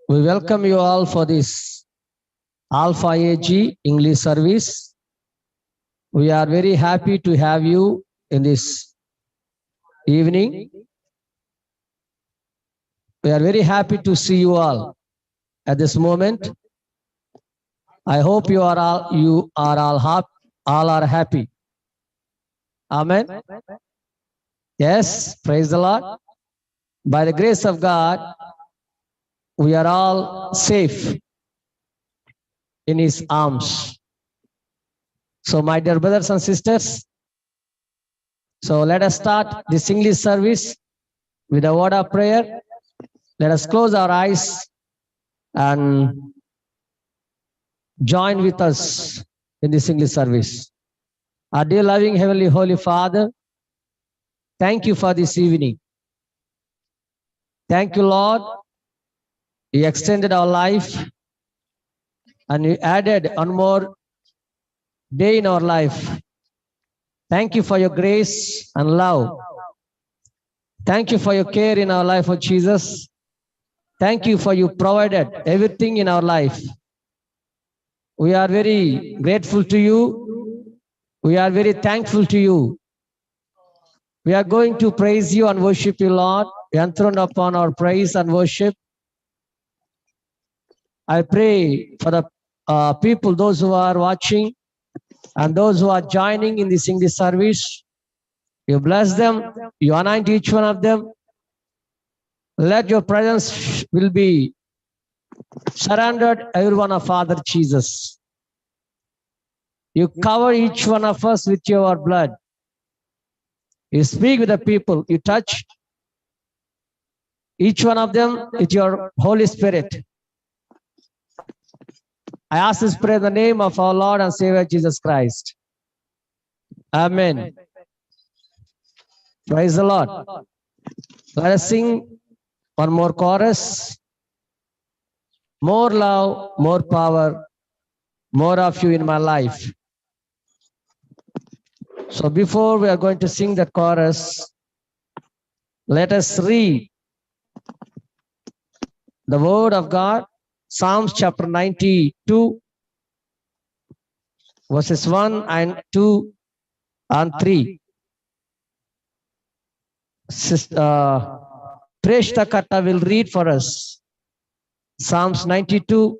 We welcome you all for this Alpha AG English service. We are very happy to have you in this evening. We are very happy to see you all at this moment. I hope you are all happy. Amen. Yes, praise the Lord. By the grace of God, we are all safe in His arms. So, my dear brothers and sisters, so let us start this English service with a word of prayer. Let us close our eyes and join with us in this English service. Our dear loving Heavenly Holy Father, thank you for this evening. Thank you, Lord. You extended our life and you added one more day in our life. Thank you for your grace and love. Thank you for your care in our life, oh Jesus. Thank you for you provided everything in our life. We are very grateful to you. We are very thankful to you. We are going to praise you and worship you, Lord. Enthroned upon our praise and worship. I pray for the people, those who are watching and those who are joining in this English service. You bless them. You anoint each one of them. Let your presence will be surrounded every one of Father Jesus. You cover each one of us with your blood. You speak with the people. You touch each one of them with your Holy Spirit. I ask this prayer in the name of our Lord and Savior Jesus Christ. Amen. Praise the Lord. Let us sing one more chorus. More love, more power, more of you in my life. So before we are going to sing that chorus, let us read the word of God, Psalms chapter 92, verses 1 and 2 and 3. Preshta Katta will read for us Psalms 92.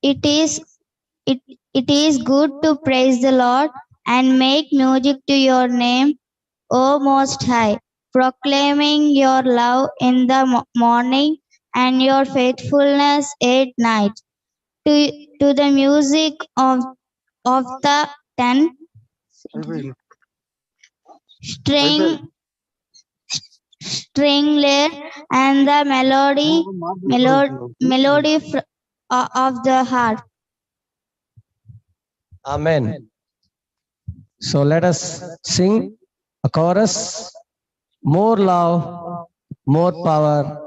It is good to praise the Lord and make music to your name, O Most High, proclaiming your love in the morning and your faithfulness at night. To the music of the 10 string lyre and the melody of the harp. Amen. So let us sing a chorus. More love, more power,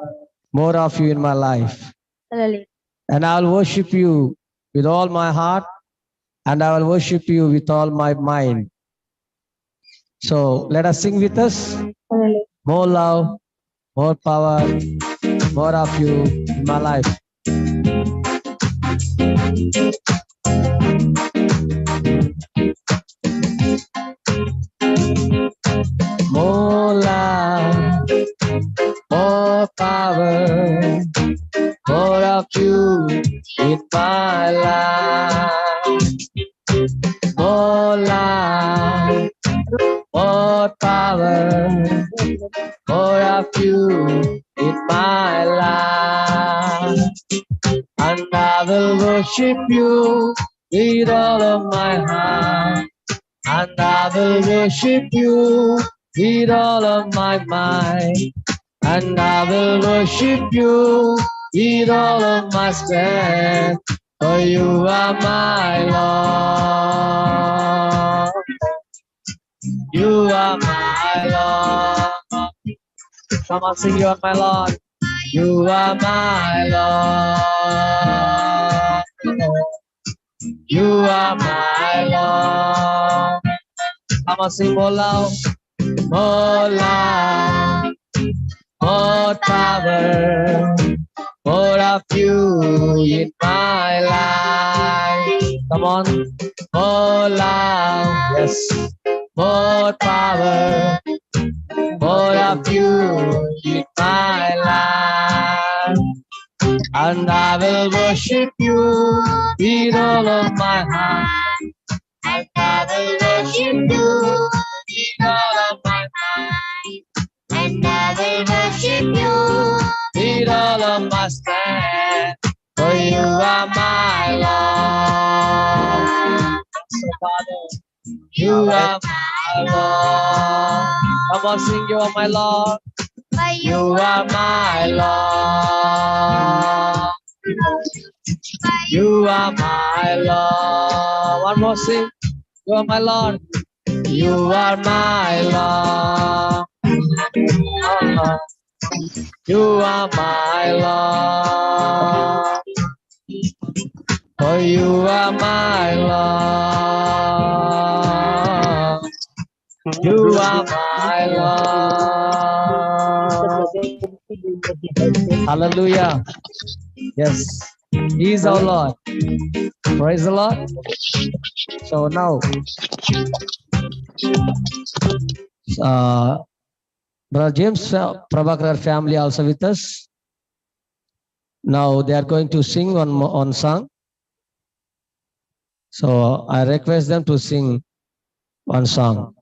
more of you in my life. And I will worship you with all my heart, and I will worship you with all my mind. So let us sing with us. More love, more power, more of you in my life. More love, more power, more of you in my life. More love, more power, more of you in my life. And I will worship you with all of my heart. And I will worship you with all of my mind. And I will worship you with all of my strength. For you are my Lord. You are my Lord. Come on, sing, you are my Lord. You are my Lord. You are my Lord. Come on, sing more loud. More love, more power, more of you in my life. Come on. More love, yes. More power, more of you in my life. And I will worship you with all of my heart. And I will worship you with all of my mind. And I will worship you with all of my strength. For you are my Lord. So Father, you are my Lord. Come on, sing, you are my Lord. You are my Lord. You are my Lord. One more, sing. You are my Lord. You are my Lord. You are my Lord. For you are my Lord. You are my Lord. Hallelujah. Yes. He is our Lord. Praise the Lord. So now, Brother James Prabhakar family also with us. Now they are going to sing one song. So I request them to sing one song.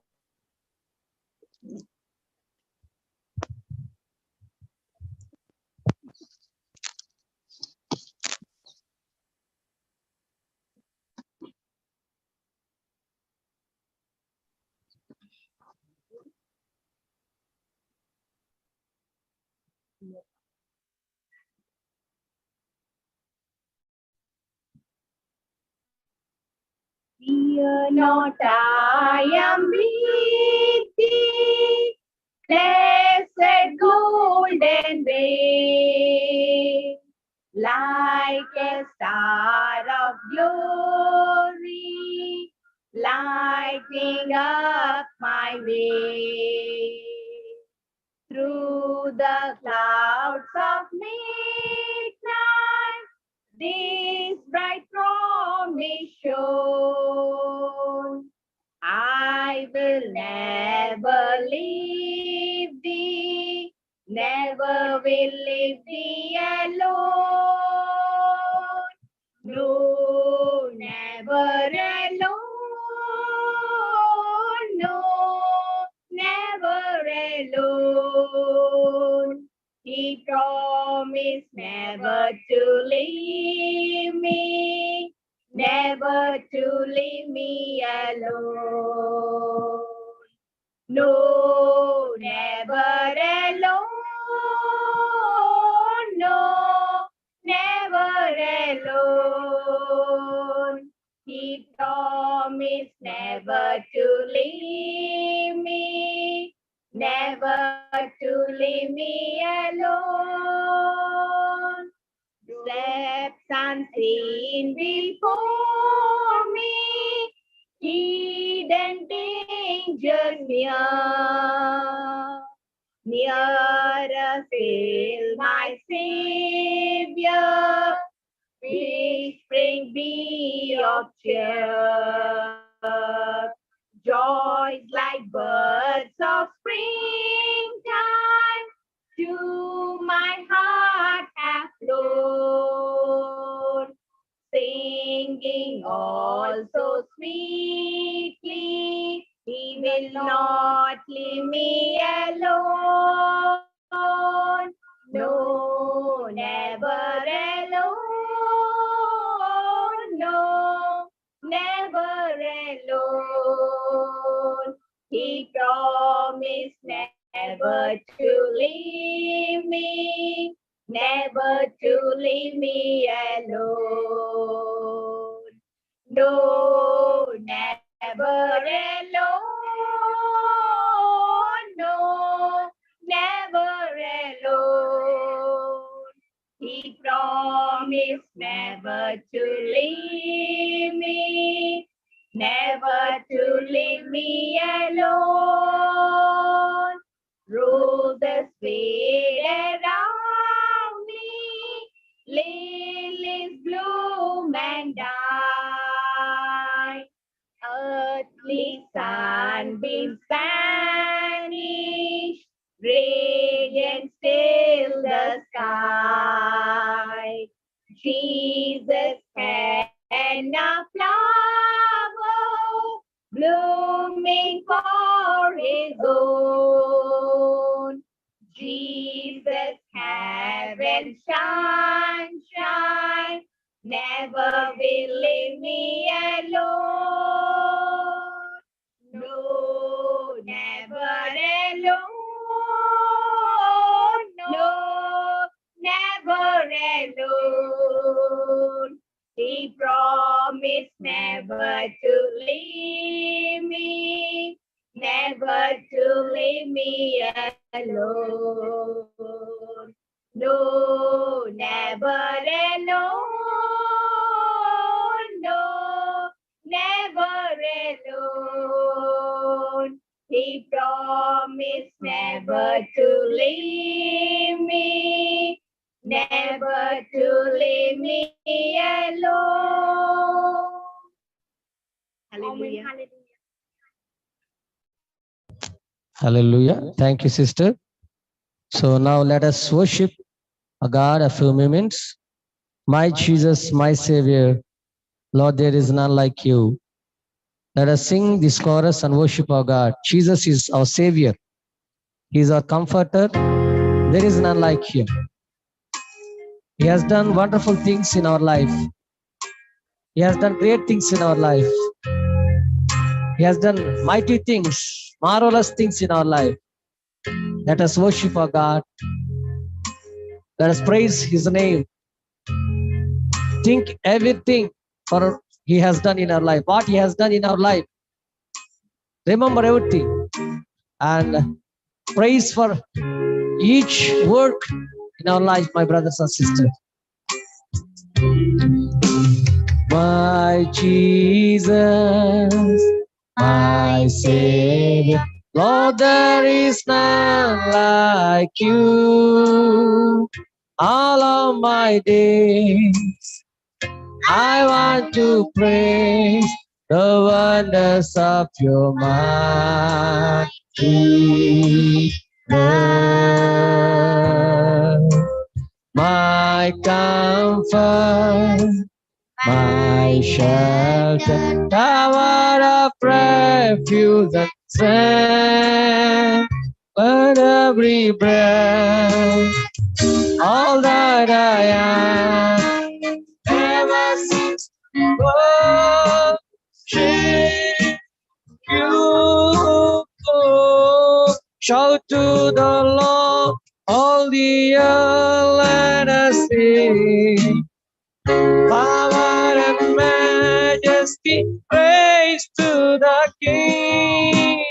Fear not, I am with thee. Blessed golden way, like a star of glory, lighting up my way. Through the clouds of midnight, this bright promise shown. I will never leave thee, never will leave thee alone. No, never alone. No, never alone. He promised never to leave me, never to leave me alone. No, never alone. No, never alone. He promised never to leave me, never to leave me alone. Steps unseen before me, hidden dangers near. Nearer still, my Savior, whispering be of cheer. Joys like birds of springtime to my heart have flown, singing all so sweetly. He will not leave me alone. No, never alone. No, never alone. He promised never to leave me, never to leave me alone. No, never alone. No, never alone. He promised never to leave me, never to leave me alone. Rule the spirit around me, lilies bloom and die. Earthly sunbeams vanish, radiant still the sky. Jesus and a flower blooming for his own. Jesus, heaven sunshine, never will leave me alone. No, never alone. No, never alone. He promised never to leave me, never to leave me alone. No, never alone. No, never alone. He promised never to leave me, never to leave me alone. Hallelujah. Hallelujah. Thank you, sister. So now let us worship a God a few moments. My Jesus, my Savior, Lord, there is none like you. Let us sing this chorus and worship our God. Jesus is our Savior. He is our comforter. There is none like him. He has done wonderful things in our life. He has done great things in our life. He has done mighty things, marvelous things in our life. Let us worship our God. Let us praise his name. Think everything for he has done in our life, what he has done in our life. Remember everything and praise for each work in our life, my brothers and sisters. My Jesus, my Savior, Lord, there is none like you. All of my days, I want to praise the wonders of your mighty love. My comfort, my shelter, tower of refuge and strength, but every breath, all that I am, ever since worship you. Shout to the Lord, all the earth, let us sing. Power and majesty, praise to the King.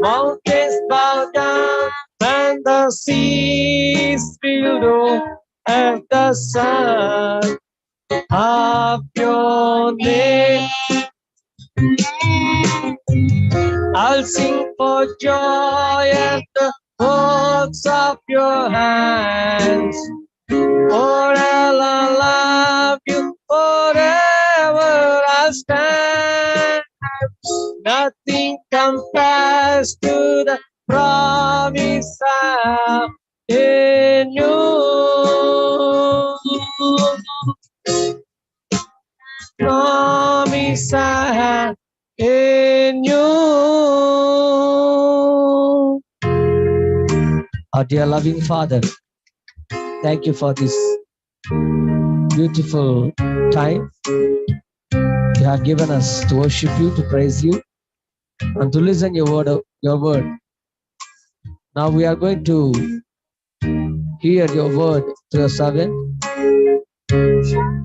Mountains bow down and the seas will know at the sound of your name. I'll sing for joy at the works of your hands. Forever I'll love you, forever I'll stand. Nothing compares to the promise I have in you. Promise I have in you. Our dear loving Father, thank you for this beautiful time you have given us to worship you, to praise you, and to listen your word. Now we are going to hear your word through your servant.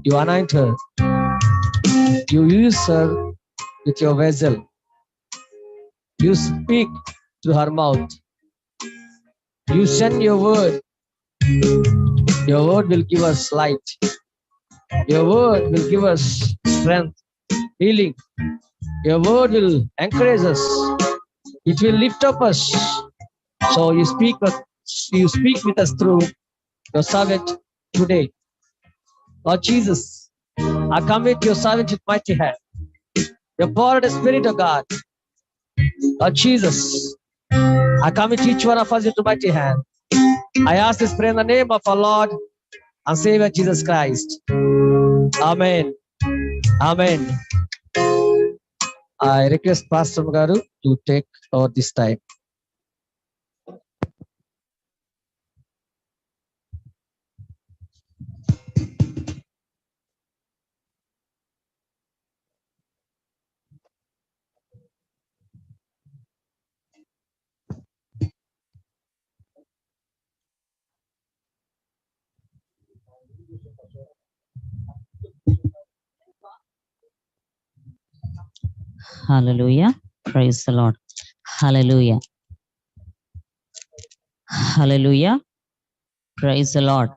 You anoint her. You use her with your vessel. You speak through her mouth. You send your word Your word will give us light. Your word will give us strength, healing. Your word will encourage us. It will lift up us. So you speak with us through your servant today. Lord Jesus, I commit your servant with mighty hand. Your poured Spirit of God. Lord Jesus, I commit each one of us into mighty hand. I ask this prayer in the name of our Lord and Savior Jesus Christ. Amen. Amen. I request Pastor Magaru to take over this time. Hallelujah. Praise the Lord. Hallelujah. Hallelujah. Praise the Lord.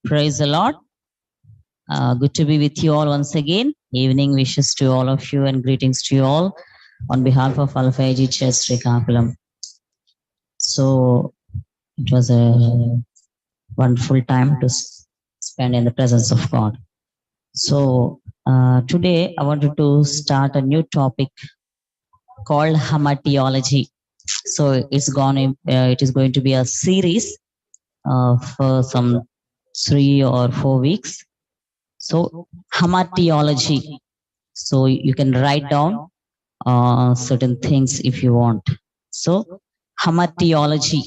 Praise the Lord. Good to be with you all once again. Evening wishes to all of you and greetings to you all on behalf of Alpha AG Church Srikakulam. So it was a wonderful time to spend in the presence of God. So today I wanted to start a new topic called hamartiology. So it is going to be a series for some 3 or 4 weeks. So hamartiology. So you can write down certain things if you want. So hamartiology.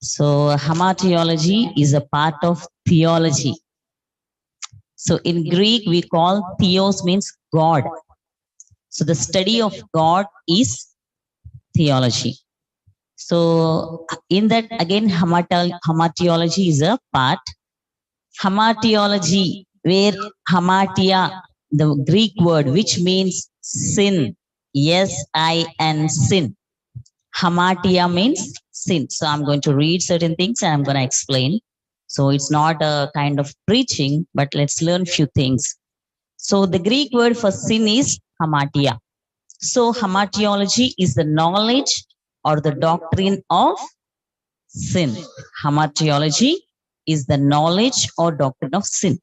So hamartiology is a part of theology. So in Greek we call theos means God. So the study of God is theology. So in that again hamartiology is a part. Hamartiology, where hamartia, the Greek word which means sin, S-I-N, sin. Hamartia means sin. So I'm going to read certain things and I'm going to explain. So it's not a kind of preaching, but let's learn few things. So the Greek word for sin is hamartia. So hamartiology is the knowledge or the doctrine of sin. Hamartiology is the knowledge or doctrine of sin.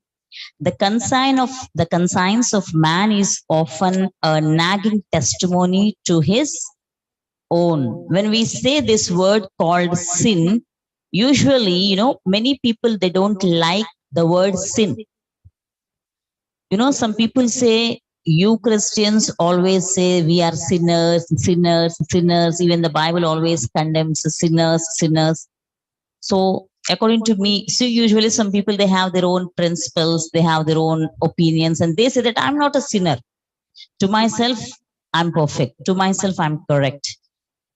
The conscience of man is often a nagging testimony to his own. When we say this word called sin, usually, many people, they don't like the word sin. Some people say, you Christians always say we are sinners, sinners, sinners. Even the Bible always condemns sinners, sinners. So according to me, so usually some people, they have their own principles, they have their own opinions, and they say that I'm not a sinner. To myself, I'm perfect. To myself, I'm correct.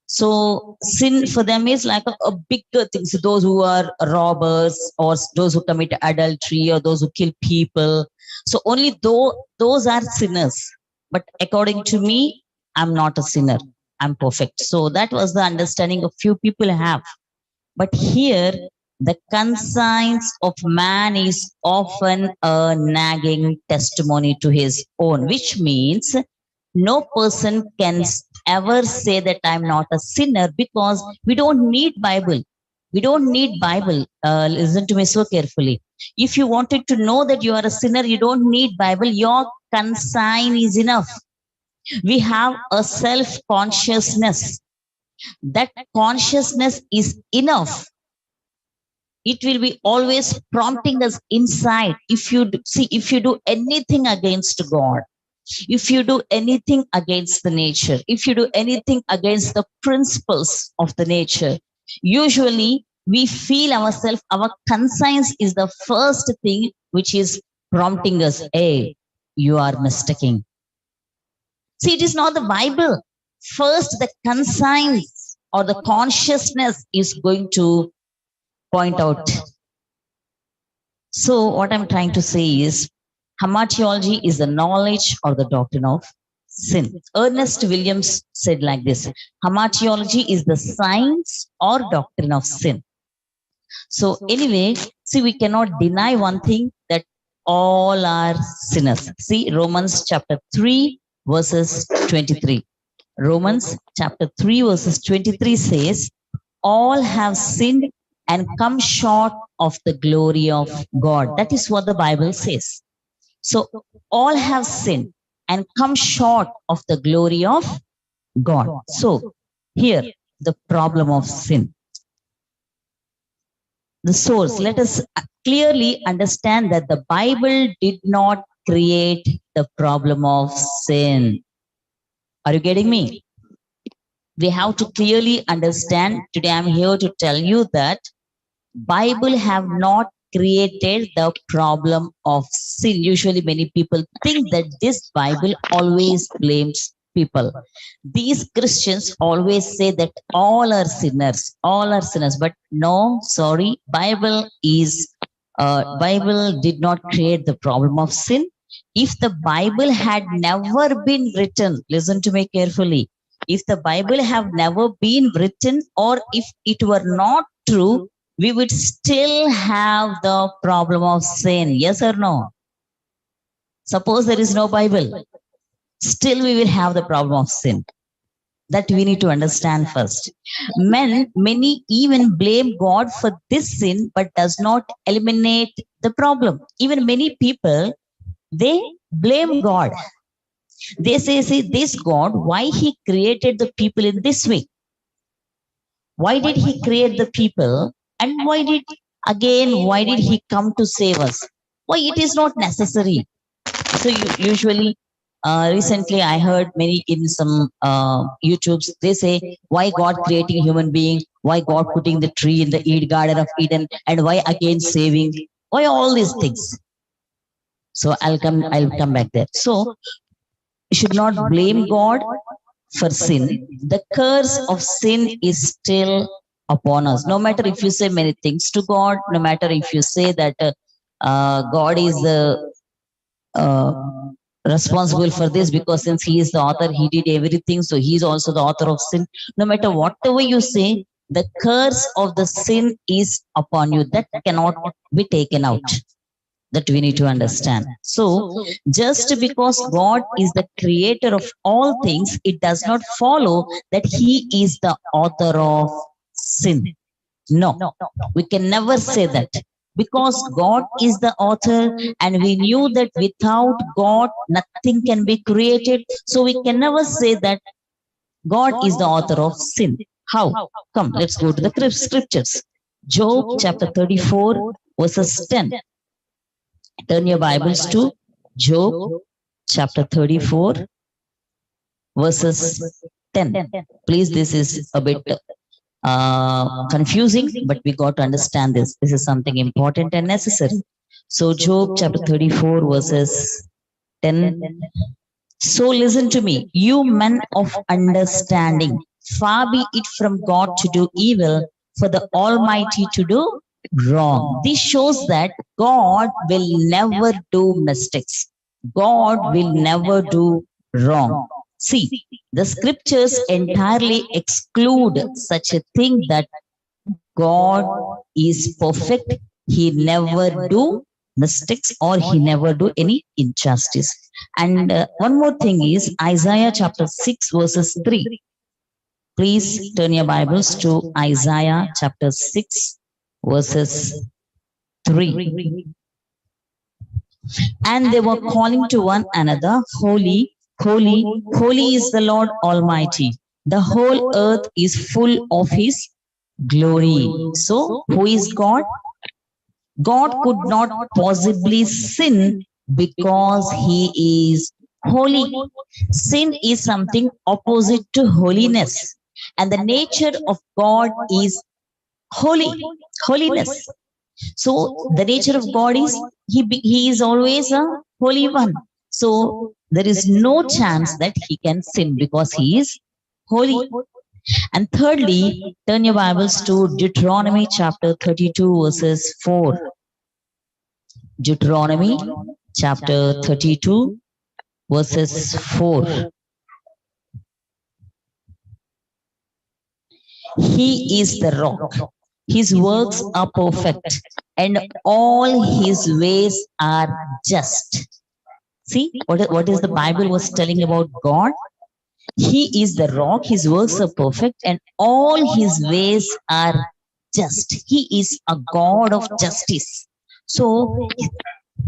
So sin for them is like a bigger thing. So those who are robbers or those who commit adultery or those who kill people. So only those are sinners. But according to me, I'm not a sinner. I'm perfect. So that was the understanding of few people have. But here, the conscience of man is often a nagging testimony to his own, which means no person can ever say that I'm not a sinner, because we don't need Bible. We don't need Bible. Listen to me so carefully. If you wanted to know that you are a sinner, you don't need Bible. Your conscience is enough. We have a self-consciousness. That consciousness is enough. It will be always prompting us inside. If you do anything against God, if you do anything against the nature, if you do anything against the principles of the nature, usually we feel ourselves, our conscience is the first thing which is prompting us, hey, you are mistaking. See, it is not the Bible. First, the conscience or the consciousness is going to point out. So what I'm trying to say is, hamartiology is the knowledge or the doctrine of sin. Ernest Williams said like this: hamartiology is the science or doctrine of sin. So anyway, see, we cannot deny one thing, that all are sinners. See, Romans chapter 3 verses 23. Romans chapter 3 verses 23 says, all have sinned and come short of the glory of God. That is what the Bible says. So all have sinned and come short of the glory of God. So here, the problem of sin. The source. Let us clearly understand that the Bible did not create the problem of sin. Are you getting me? We have to clearly understand. Today I'm here to tell you that Bible have not created the problem of sin. Usually many people think that this Bible always blames people. These Christians always say that all are sinners, but no, sorry, Bible did not create the problem of sin. If the Bible had never been written, listen to me carefully, if the Bible have never been written, or if it were not true, we would still have the problem of sin. Yes or no? Suppose there is no Bible, still we will have the problem of sin. That we need to understand first. Many even blame God for this sin, but does not eliminate the problem. Even many people, they blame God. They say, see, this God, why he created the people in this way? Why did he create the people? And why did he come to save us? Why it is not necessary? So usually, recently I heard many in some YouTubes, they say, why God creating a human being? Why God putting the tree in the Garden of Eden? And why again saving? Why all these things? So I'll come back there. So you should not blame God for sin. The curse of sin is still upon us. No matter if you say many things to God, no matter if you say that God is responsible for this, because since he is the author, he did everything, so he is also the author of sin. No matter whatever you say, the curse of the sin is upon you. That cannot be taken out. That we need to understand. So, just because God is the creator of all things, it does not follow that he is the author of sin. No, we can never say that. Because God is the author, and we knew that without God, nothing can be created. So we can never say that God is the author of sin. How? Come, let's go to the scriptures. Job chapter 34, verses 10. Turn your Bibles to Job chapter 34, verses 10. Please, this is a bit confusing, but we got to understand this. This is something important and necessary. So Job chapter 34, verses 10. So listen to me, you men of understanding. Far be it from God to do evil, for the Almighty to do wrong. This shows that God will never do mistakes. God will never do wrong. See, the scriptures entirely exclude such a thing that God is perfect. He never do mistakes, or he never do any injustice. And one more thing is Isaiah chapter 6 verses 3. Please turn your Bibles to Isaiah chapter 6 verses 3. And they were calling to one another, holy, holy, holy is the Lord Almighty. The whole earth is full of his glory. So, who is God? God could not possibly sin because he is holy. Sin is something opposite to holiness. And the nature of God is holiness. So the nature of God is he is always a holy one. So there is no chance that he can sin because he is holy. And thirdly, turn your Bibles to Deuteronomy chapter 32 verses 4. Deuteronomy chapter 32 verses 4. He is the rock. His works are perfect, and all his ways are just. See, what is the Bible was telling about God? He is the rock, his works are perfect, and all his ways are just. He is a God of justice. So,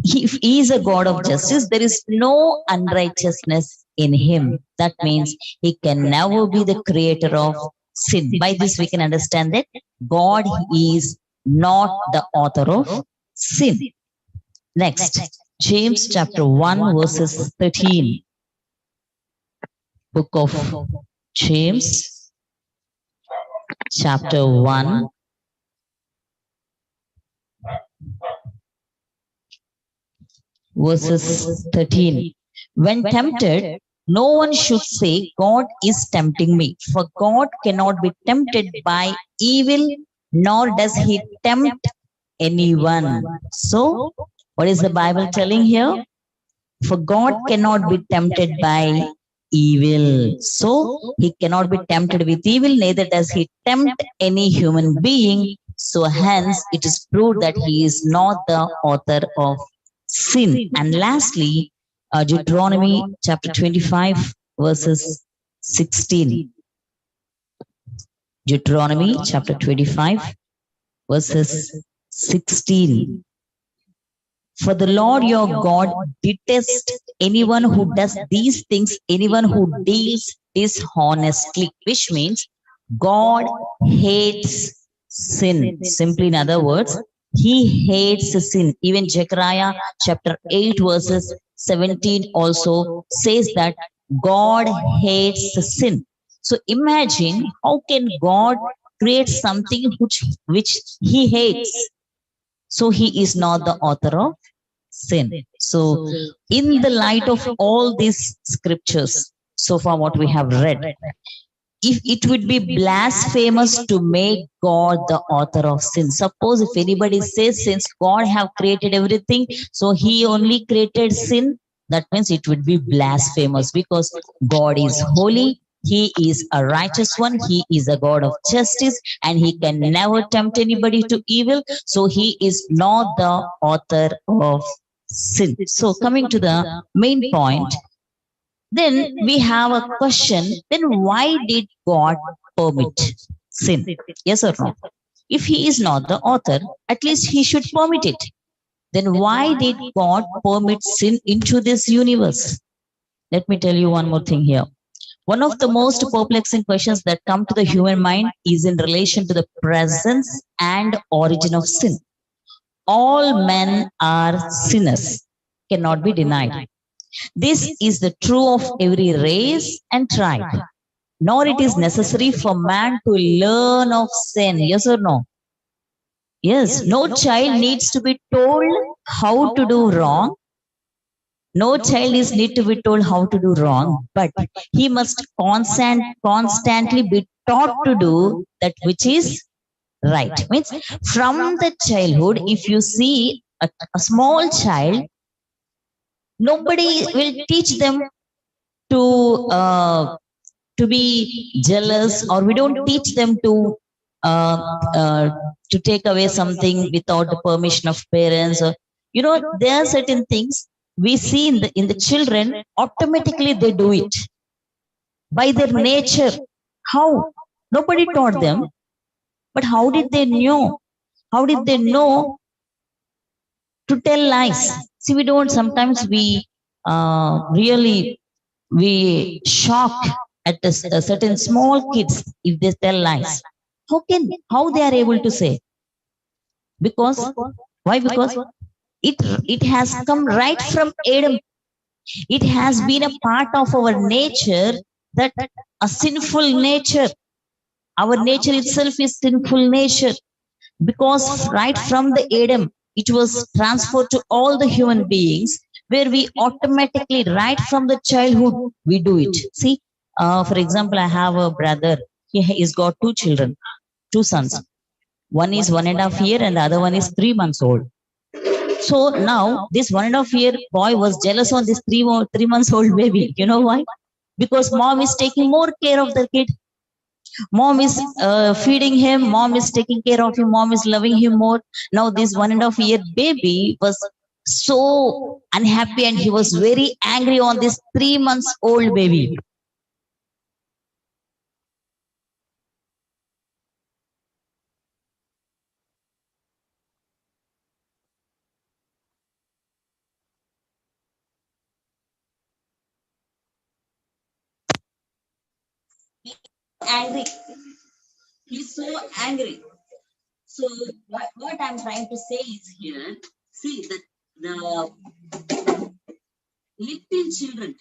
if he is a God of justice, there is no unrighteousness in him. That means he can never be the creator of sin. By this, we can understand that God is not the author of sin. Next, James chapter 1, verses 13. Book of James, chapter 1, verses 13. When tempted, no one should say, God is tempting me, for God cannot be tempted by evil, nor does he tempt anyone. So, what is the Bible telling here? For God cannot be tempted by evil. So, he cannot be tempted with evil, neither does he tempt any human being. So, hence, it is proved that he is not the author of sin. And lastly, Deuteronomy chapter 25, verses 16. Deuteronomy chapter 25, verses 16. For the Lord your God detests anyone who does these things, anyone who deals dishonestly, which means God hates sin. Simply, in other words, he hates sin. Even Zechariah chapter 8, verses 17 also says that God hates sin. So imagine how can God create something which he hates? So he is not the author of sin. So in the light of all these scriptures, so far what we have read, if it would be blasphemous to make God the author of sin. Suppose if anybody says, since God have created everything, so he only created sin, that means it would be blasphemous, because God is holy, he is a righteous one, he is a God of justice, and he can never tempt anybody to evil. So he is not the author of sin. So coming to the main point, then we have a question, then why did God permit sin? Yes or no? If he is not the author, at least he should permit it. Then why did God permit sin into this universe? Let me tell you one more thing here. One of the most perplexing questions that come to the human mind is in relation to the presence and origin of sin. All men are sinners, cannot be denied. This is the true of every race and tribe. Nor it is necessary for man to learn of sin. Yes or no? Yes, no child needs to be told how to do wrong. No child is need to be told how to do wrong, but he must constantly be taught to do that which is right. Means from the childhood, if you see a small child, nobody will teach them to be jealous, or we don't teach them uh, to take away something without the permission of parents. Or, there are certain things we see in the children, automatically they do it by their nature. How? Nobody taught them, but how did they know? How did they know to tell lies? See, we don't, sometimes we really, we shock at a certain small kids if they tell lies. How they are able to say? Because, why? Because it has come right from Adam. It has been a part of our nature, that a sinful nature. Our nature itself is sinful nature, because right from the Adam, it was transferred to all the human beings, where we automatically, right from the childhood, we do it. See, for example, I have a brother. He's got two children, two sons. One is 1.5 years and the other one is 3 months old. So now this 1.5 year boy was jealous on this 3 months old baby. You know why? Because mom is taking more care of the kid. Mom is feeding him, mom is taking care of him, mom is loving him more. Now this 1.5 year baby was so unhappy and he was very angry on this 3 months old baby. Angry. He's so angry. So what I'm trying to say is here, see that the little children,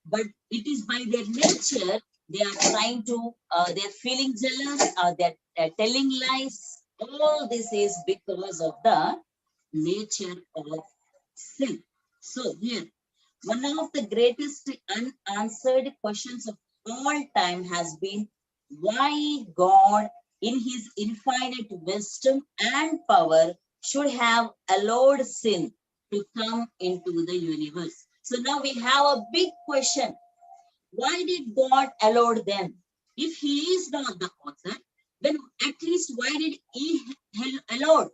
but it is by their nature, they are trying to, they're feeling jealous, they're telling lies. All this is because of the nature of sin. So here, one of the greatest unanswered questions of all time has been why God, in his infinite wisdom and power, should have allowed sin to come into the universe. So now we have a big question. Why did God allow them? If he is not the author, then at least why did he allow?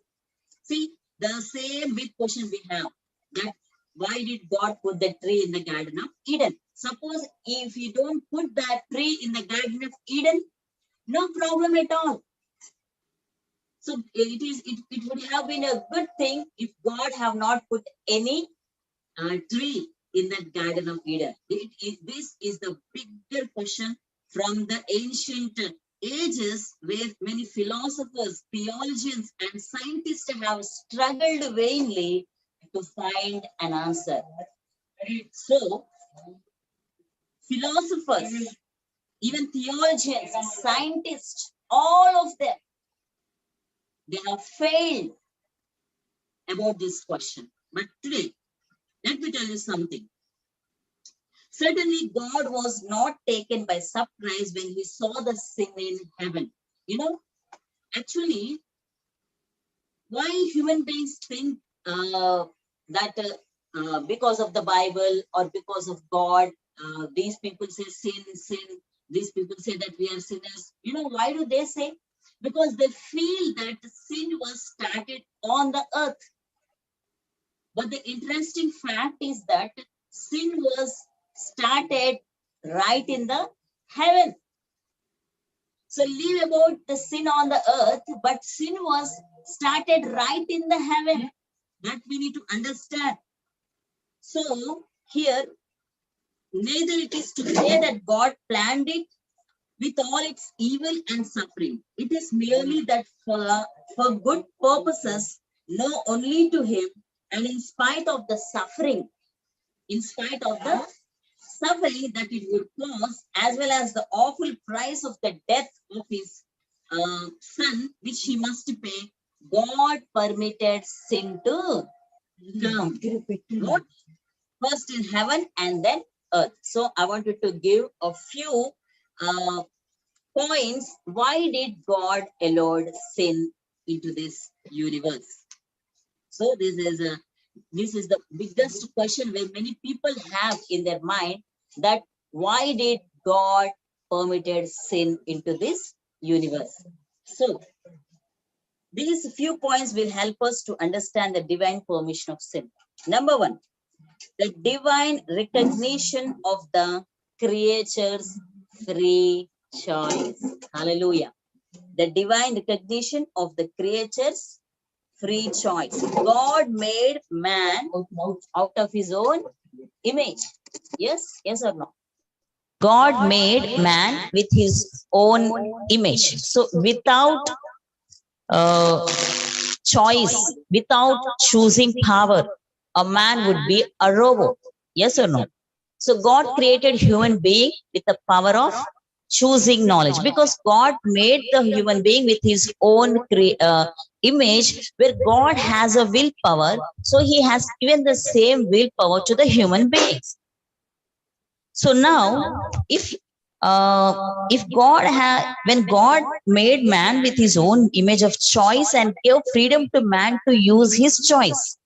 See, the same big question we have, that why did God put the tree in the Garden of Eden? Suppose if you don't put that tree in the Garden of Eden, no problem at all. So it would have been a good thing if God have not put any tree in the Garden of Eden. This is the bigger question from the ancient ages, where many philosophers, theologians, and scientists have struggled vainly to find an answer. So, philosophers, even theologians, scientists, all of them, they have failed about this question. But today, let me tell you something. Certainly, God was not taken by surprise when he saw the sin in heaven. You know, actually, why human beings think that because of the Bible or because of God, these people say sin, sin. These people say that we are sinners. You know, why do they say? Because they feel that sin was started on the earth. But the interesting fact is that sin was started right in the heaven. So leave about the sin on the earth, but sin was started right in the heaven. That we need to understand. So here, neither it is to say that God planned it with all its evil and suffering. It is merely that for good purposes, known only to him, and in spite of the suffering, that it would cause, as well as the awful price of the death of his son, which he must pay, God permitted sin to come. What? First in heaven and then earth. So I wanted to give a few points. Why did God allow sin into this universe? So this is the biggest question where many people have in their mind, that why did God permitted sin into this universe? So these few points will help us to understand the divine permission of sin. Number one, the divine recognition of the creature's free choice. Hallelujah. The divine recognition of the creature's free choice. God made man out of his own image. Yes? Yes or no? God made man with his own image. So without choice, without choosing power, a man would be a robot. Yes or no? So God created human being with the power of choosing knowledge, because God made the human being with his own image, where God has a willpower. So he has given the same willpower to the human beings. So now, if God had, when God made man with his own image of choice and gave freedom to man to use his choice.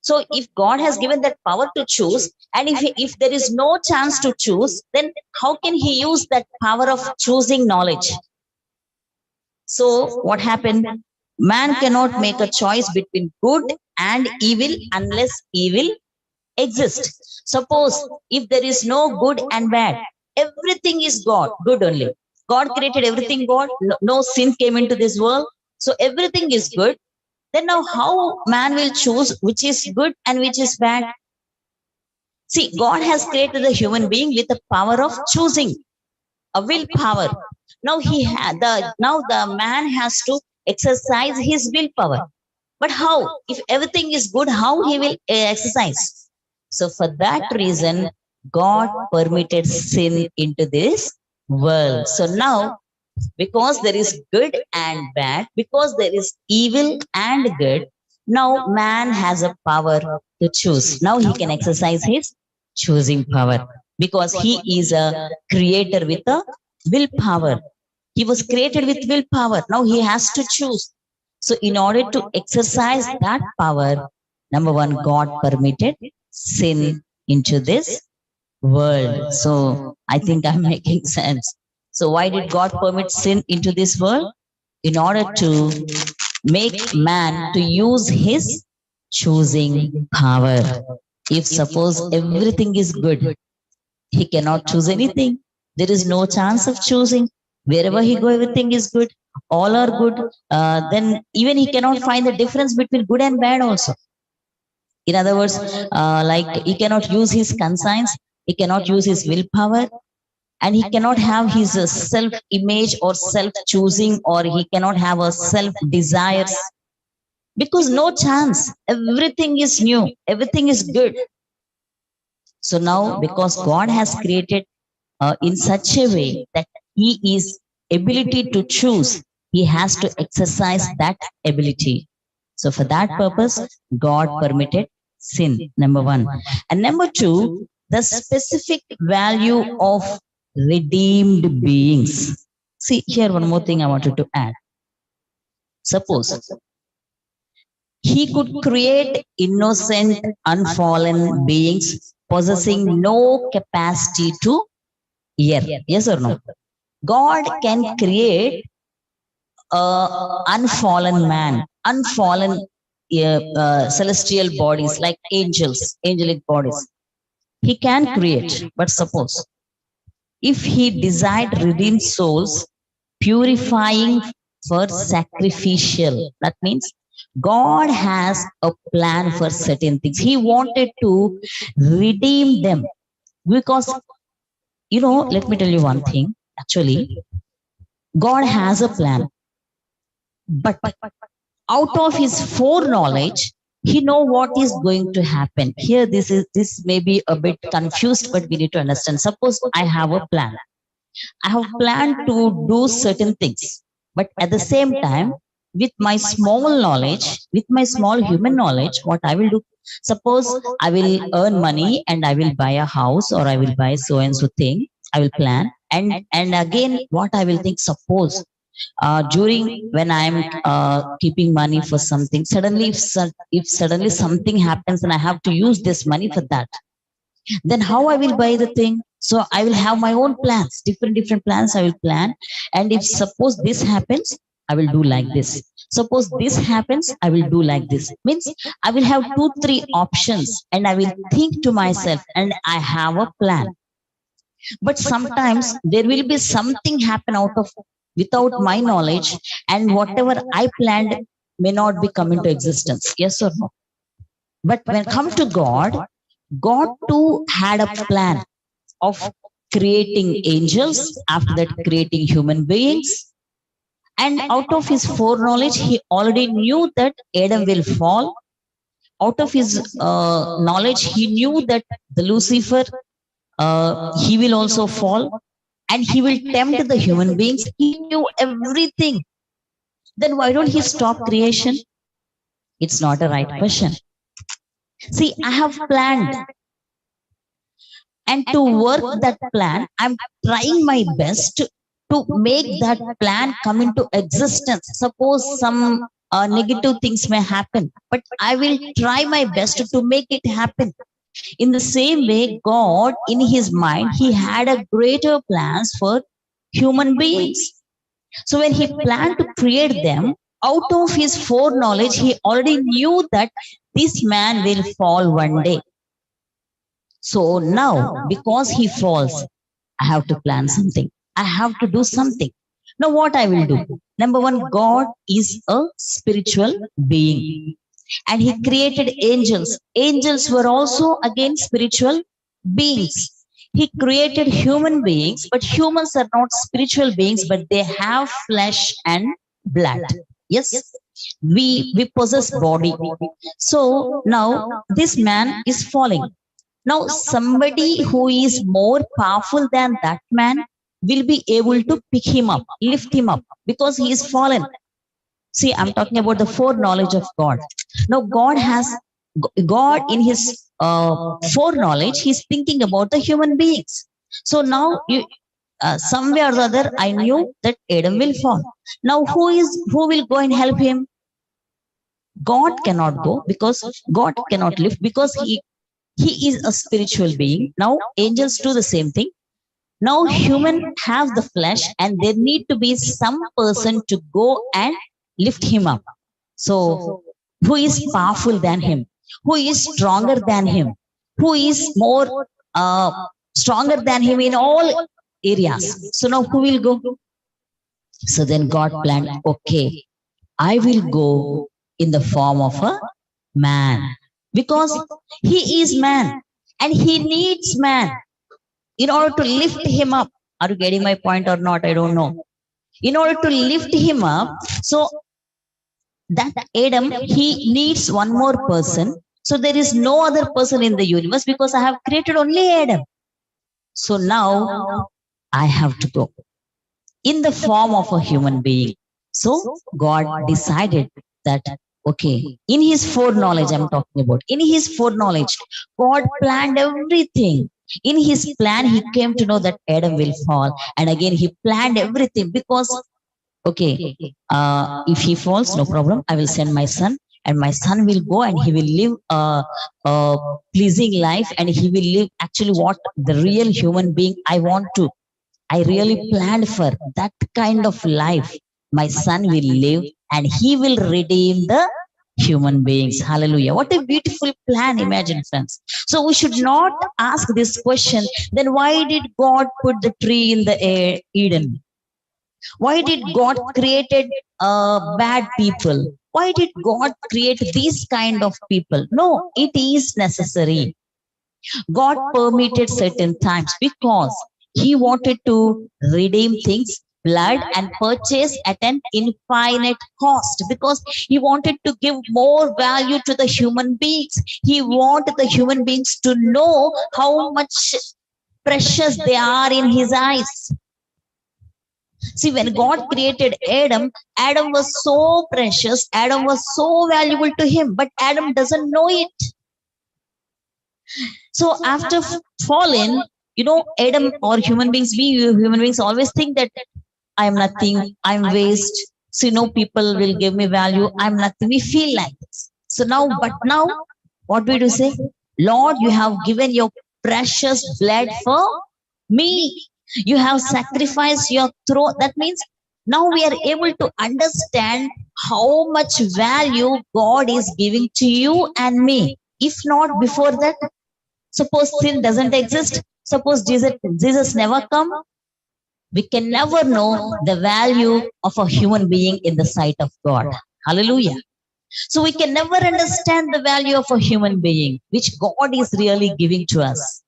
So if God has given that power to choose, and if there is no chance to choose, then how can he use that power of choosing knowledge? So what happened? Man cannot make a choice between good and evil unless evil exists. Suppose if there is no good and bad, everything is God, good only. God created everything God, no sin came into this world. So everything is good. Then now how man will choose which is good and which is bad? See, God has created the human being with the power of choosing, a willpower. Now the man has to exercise his willpower. But how? If everything is good, how he will exercise? So for that reason, God permitted sin into this world. So now, because there is good and bad, because there is evil and good, now man has a power to choose. Now he can exercise his choosing power because he is a creator with a willpower. He was created with willpower. Now he has to choose. So in order to exercise that power, number one, God permitted sin into this world. So I think I'm making sense. So why did God permit sin into this world? In order to make man to use his choosing power. If suppose everything is good, he cannot choose anything. There is no chance of choosing. Wherever he go, everything is good. All are good. Then even he cannot find the difference between good and bad also. In other words, like he cannot use his conscience, he cannot use his willpower, and he cannot have his self-image or self-choosing, or he cannot have a self-desires. Because no chance. Everything is new. Everything is good. So now, because God has created in such a way that he is ability to choose, he has to exercise that ability. So for that purpose, God permitted sin, number one. And number two, the specific value of redeemed beings. See, here one more thing I wanted to add. Suppose he could create innocent, unfallen beings possessing no capacity to err. Yes or no? God can create unfallen man, unfallen celestial bodies like angels, angelic bodies. He can create, but suppose if he desired redeemed souls, purifying for sacrificial, that means God has a plan for certain things. He wanted to redeem them because, let me tell you one thing. Actually, God has a plan, but out of his foreknowledge, he know what is going to happen. Here, this may be a bit confused, but we need to understand. Suppose I have a plan. I have planned to do certain things, but at the same time, with my small knowledge, with my small human knowledge, what I will do, suppose I will earn money and I will buy a house or I will buy so and so thing. I will plan, and again, what I will think, suppose during when I am keeping money for something, suddenly if suddenly something happens and I have to use this money for that, then how I will buy the thing? So I will have my own plans, different plans I will plan. And if suppose this happens, I will do like this. Suppose this happens, I will do like this. Means I will have 2-3 options and I will think to myself and I have a plan. But sometimes there will be something happen without my knowledge, and whatever I planned may not be come into existence. Yes or no? But when it comes to God, God too had a plan of creating angels, after that creating human beings. And out of his foreknowledge, he already knew that Adam will fall. Out of his knowledge, he knew that the Lucifer, he will also fall. And he will tempt the human beings. He knew everything. Then why don't he stop creation? It's not a right question. See, I have planned. And to work that plan, I'm trying my best to make that plan come into existence. Suppose some negative things may happen, but I will try my best to make it happen. In the same way, God, in his mind, he had a greater plans for human beings. So when he planned to create them, out of his foreknowledge, he already knew that this man will fall one day. So now, because he falls, I have to plan something. I have to do something. Now, what I will do? Number one, God is a spiritual being, and He created angels. Angels were also again spiritual beings. He created human beings, but humans are not spiritual beings, but they have flesh and blood. Yes, we possess body. So now this man is falling. Now, somebody who is more powerful than that man will be able to pick him up, lift him up, because he is fallen. See, I'm talking about the foreknowledge of God. Now, God in his foreknowledge, he's thinking about the human beings. So now, somewhere or the other, I knew that Adam will fall. Now, who will go and help him? God cannot go because God cannot lift because he is a spiritual being. Now angels do the same thing. Now human have the flesh and there need to be some person to go and lift him up. So who is powerful than him? Who is stronger than him? Who is more stronger than him in all areas? So now who will go? So then God planned, okay, I will go in the form of a man because he is man and he needs man in order to lift him up. Are you getting my point or not? I don't know. In order to lift him up, so that Adam, he needs one more person. So there is no other person in the universe because I have created only Adam. So now I have to go in the form of a human being. So God decided that, okay, in his foreknowledge, I'm talking about, in his foreknowledge, God planned everything. In his plan, he came to know that Adam will fall. And again, he planned everything because, okay, if he falls, no problem, I will send my son. And my son will go and he will live a pleasing life. And he will live actually what the real human being I want to. I really planned for that kind of life. My son will live and he will redeem the human beings. Hallelujah. What a beautiful plan. Imagine, friends. So we should not ask this question, then why did God put the tree in the Eden? Why did God created bad people? Why did God create these kind of people? No, it is necessary. God permitted certain times because he wanted to redeem things, blood, and purchase at an infinite cost because he wanted to give more value to the human beings. He wanted the human beings to know how much precious they are in his eyes. See, when God created Adam, Adam was so precious, Adam was so valuable to him, but Adam doesn't know it. So after fallen, Adam or human beings, we human beings always think that I am nothing, I'm waste. So, people will give me value, I'm nothing. We feel like this. So now, what do we do say? Lord, you have given your precious blood for me. You have sacrificed your throat. That means now we are able to understand how much value God is giving to you and me. If not before that, suppose sin doesn't exist, suppose Jesus never come, we can never know the value of a human being in the sight of God. Hallelujah. So we can never understand the value of a human being, which God is really giving to us.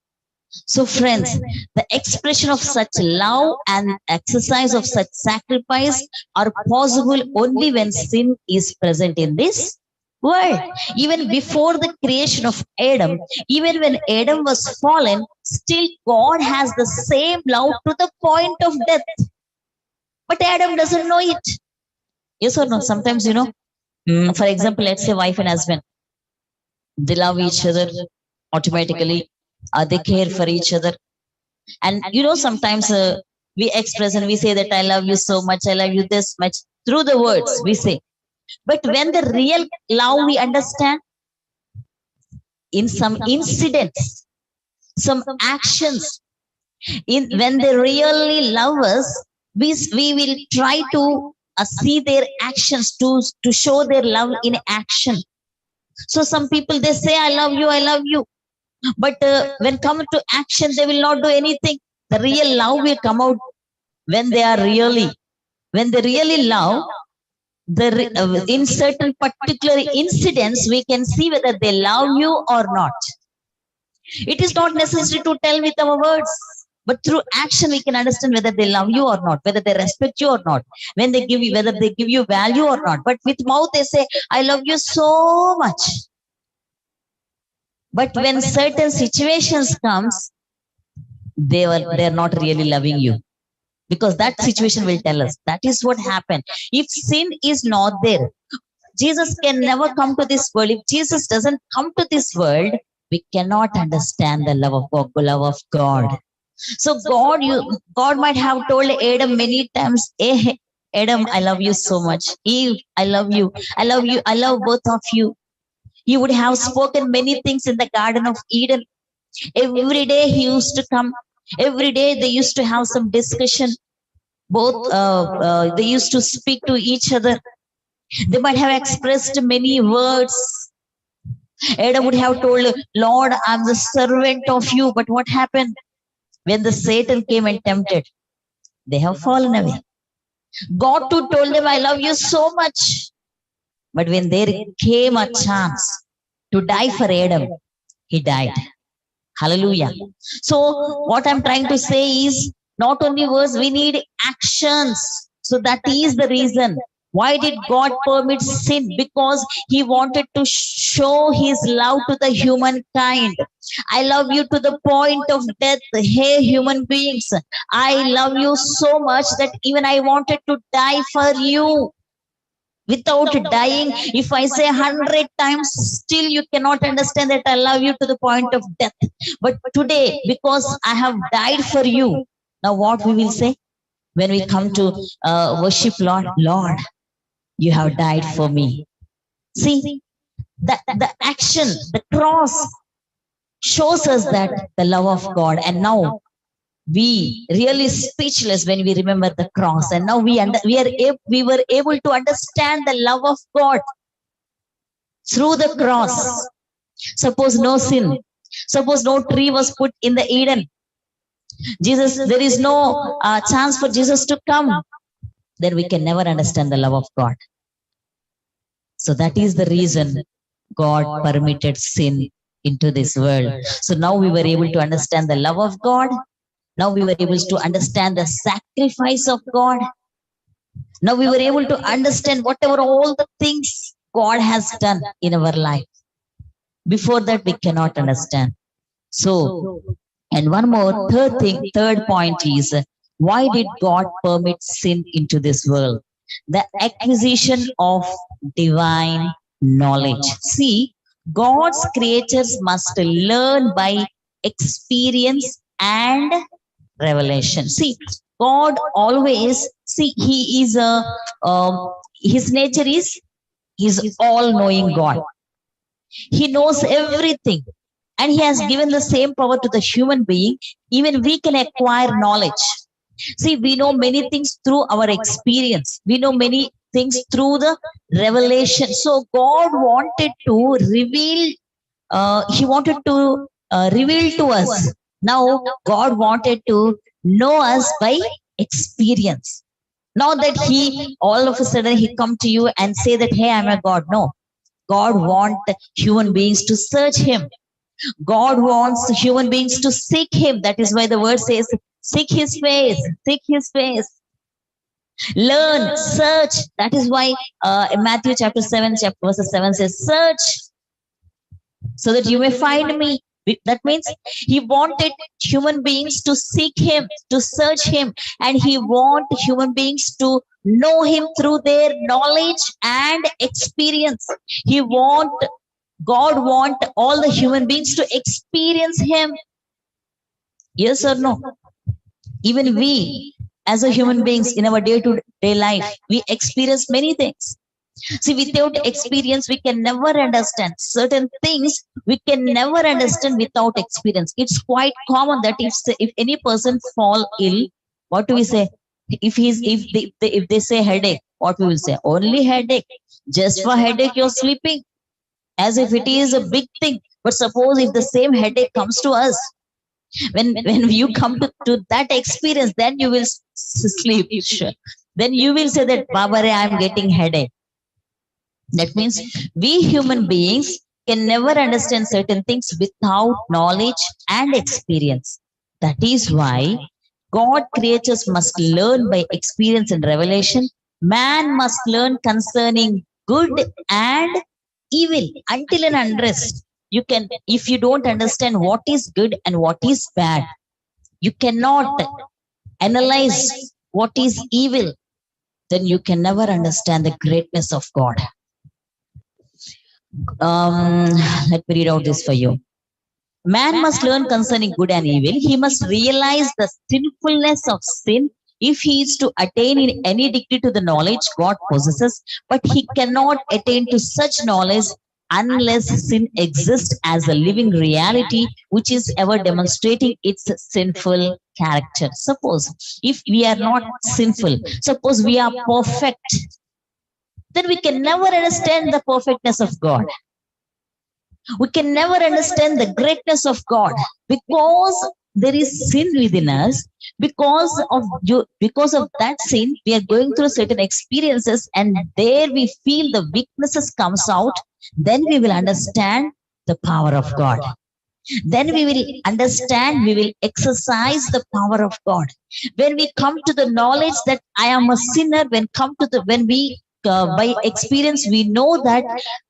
So friends, the expression of such love and exercise of such sacrifice are possible only when sin is present in this world. Even before the creation of Adam, even when Adam was fallen, still God has the same love to the point of death. But Adam doesn't know it. Yes or no? Sometimes, for example, let's say wife and husband, they love each other automatically. They care for each other. And, sometimes we express and we say that I love you so much, I love you this much. Through the words, we say. But when the real love we understand, in some incidents, some actions, when they really love us, we will try to see their actions, to show their love in action. So some people, they say, I love you. But when come to action, they will not do anything. The real love will come out when they really love. In certain particular incidents, we can see whether they love you or not. It is not necessary to tell with our words, but through action we can understand whether they love you or not, whether they respect you or not, when they give you, whether they give you value or not. But with mouth they say, I love you so much. But when certain situations comes, they're not really loving you. Because that situation will tell us. That is what happened. If sin is not there, Jesus can never come to this world. If Jesus doesn't come to this world, we cannot understand the love of God. So God might have told Adam many times, hey, Adam, I love you so much. Eve, I love you. I love you. I love both of you. He would have spoken many things in the Garden of Eden. Every day he used to come. Every day they used to have some discussion. Both they used to speak to each other. They might have expressed many words. Adam would have told, Lord, I'm the servant of you. But what happened? When the Satan came and tempted, they have fallen away. God too told them, I love you so much. But when there came a chance to die for Adam, he died. Hallelujah. So what I'm trying to say is, not only words, we need actions. So that is the reason. Why did God permit sin? Because he wanted to show his love to the humankind. I love you to the point of death. Hey, human beings, I love you so much that even I wanted to die for you. Without dying, if I say 100 times, still you cannot understand that I love you to the point of death. But today, because I have died for you, now what we will say when we come to worship Lord? Lord, you have died for me. See, the action, the cross shows us that the love of God. And now we really speechless when we remember the cross. And now we were able to understand the love of God through the cross. Suppose no sin. Suppose no tree was put in the Eden. There is no chance for Jesus to come. Then we can never understand the love of God. So that is the reason God permitted sin into this world. So now we were able to understand the love of God. Now we were able to understand the sacrifice of God. Now we were able to understand whatever all the things God has done in our life. Before that, we cannot understand. So, and one more, third point is, why did God permit sin into this world? The acquisition of divine knowledge. See, God's creatures must learn by experience and revelation. See, God always, he is his nature is, he's all-knowing God. He knows everything. And he has given the same power to the human being. Even we can acquire knowledge. See, we know many things through our experience. We know many things through the revelation. So God wanted to reveal, reveal to us. Now God wanted to know us by experience. Not that he, all of a sudden, he come to you and say that, hey, I'm a God. No. God wants human beings to search him. God wants human beings to seek him. That is why the word says, seek his face, seek his face. Learn, search. That is why in Matthew chapter 7, verse 7 says, search so that you may find me. That means he wanted human beings to seek him, to search him, and he wanted human beings to know him through their knowledge and experience. God wants all the human beings to experience him. Yes or no? Even we, as a human beings in our day-to-day life, we experience many things. See, without experience, we can never understand certain things. We can never understand without experience. It's quite common that if any person fall ill, what do we say? If they say headache, what we will say? Only headache. Just for headache, you're sleeping, as if it is a big thing. But suppose if the same headache comes to us, when you come to that experience, then you will sleep. Sure. Then you will say that, Babare, I'm getting headache. That means we human beings can never understand certain things without knowledge and experience. That is why God creatures must learn by experience and revelation. Man must learn concerning good and evil until and unless you can, if you don't understand what is good and what is bad, you cannot analyze what is evil, then you can never understand the greatness of God. Let me read out this for you. Man must learn concerning good and evil. He must realize the sinfulness of sin if he is to attain in any degree to the knowledge God possesses, but he cannot attain to such knowledge unless sin exists as a living reality which is ever demonstrating its sinful character. Suppose if we are not sinful, suppose we are perfect, then we can never understand the perfectness of God. We can never understand the greatness of God because there is sin within us. Because of that sin, we are going through certain experiences, and there we feel the weaknesses comes out. Then we will understand the power of God. Then we will understand, we will exercise the power of God. When we come to the knowledge that I am a sinner, when we by experience we know that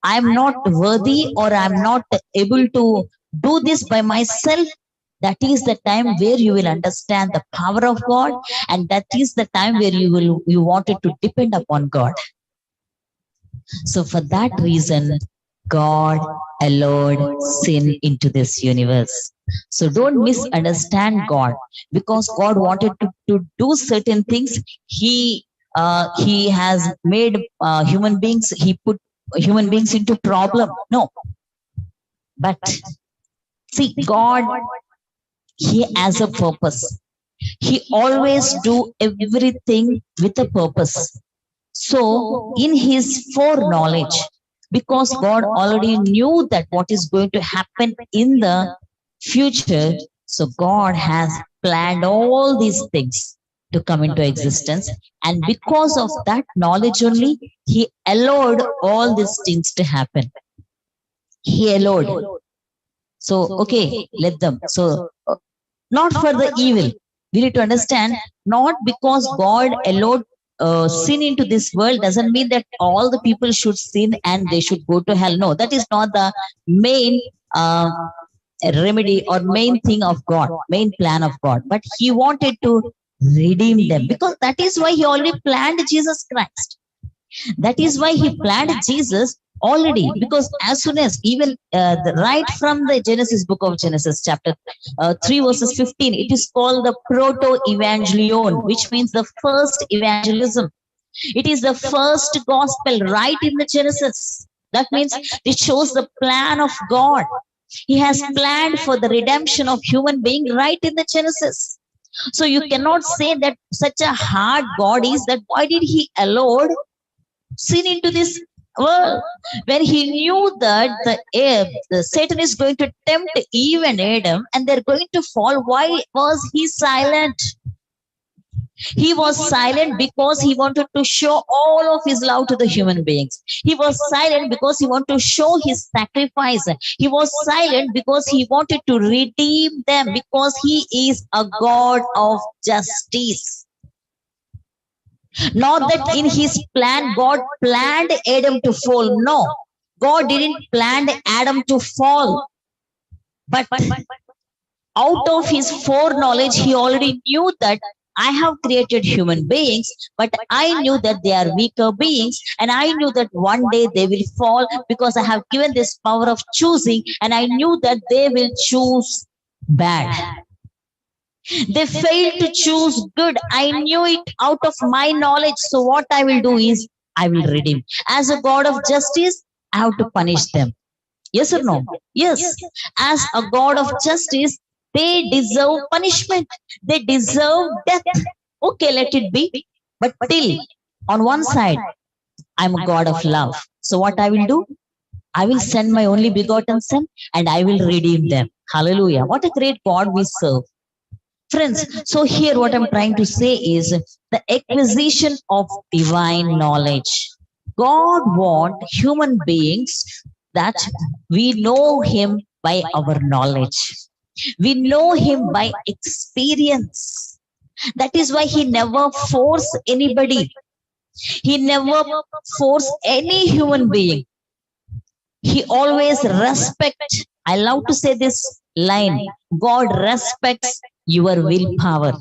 I am not worthy or I am not able to do this by myself, that is the time where you will understand the power of God, and that is the time where you wanted to depend upon God. So for that reason, God allowed sin into this universe. So don't misunderstand God, because God wanted to do certain things. He has made human beings, he put human beings into problem. No. But see, God, he has a purpose. He always do everything with a purpose. So in his foreknowledge, because God already knew that what is going to happen in the future, so God has planned all these things to come into existence, and because of that knowledge only, he allowed all these things to happen. He allowed. So okay, let them. So not for the evil. We need to understand, not because God allowed sin into this world doesn't mean that all the people should sin and they should go to hell. No, that is not the main remedy or main thing of God, main plan of God. But he wanted to redeem them, because that is why he already planned Jesus Christ. That is why he planned Jesus already, because as soon as even right from the Genesis, book of Genesis, chapter 3 verses 15, it is called the proto-evangelion, which means the first evangelism. It is the first gospel right in the Genesis. That means it shows the plan of God. He has planned for the redemption of human being right in the Genesis. So you cannot say that such a hard God is, that why did he allow sin into this world when he knew that the Satan is going to tempt Eve and Adam and they're going to fall? Why was he silent? He was silent because he wanted to show all of his love to the human beings. He was silent because he wanted to show his sacrifice. He was silent because he wanted to redeem them, because he is a God of justice. Not that in his plan, God planned Adam to fall. No, God didn't plan Adam to fall. But out of his foreknowledge, he already knew that I have created human beings, but I knew that they are weaker beings, and I knew that one day they will fall, because I have given this power of choosing, and I knew that they will choose bad. They failed to choose good. I knew it out of my knowledge. So what I will do is, I will redeem. As a God of justice, I have to punish them. Yes or no? Yes. As a God of justice, they deserve punishment. They deserve death. Okay, let it be. But till on one side, I'm a God of love. So what I will do? I will send my only begotten Son and I will redeem them. Hallelujah. What a great God we serve. Friends, so here what I'm trying to say is the acquisition of divine knowledge. God wants human beings that we know Him by our knowledge. We know Him by experience. That is why He never force anybody. He never force any human being. He always respect. I love to say this line. God respects your willpower.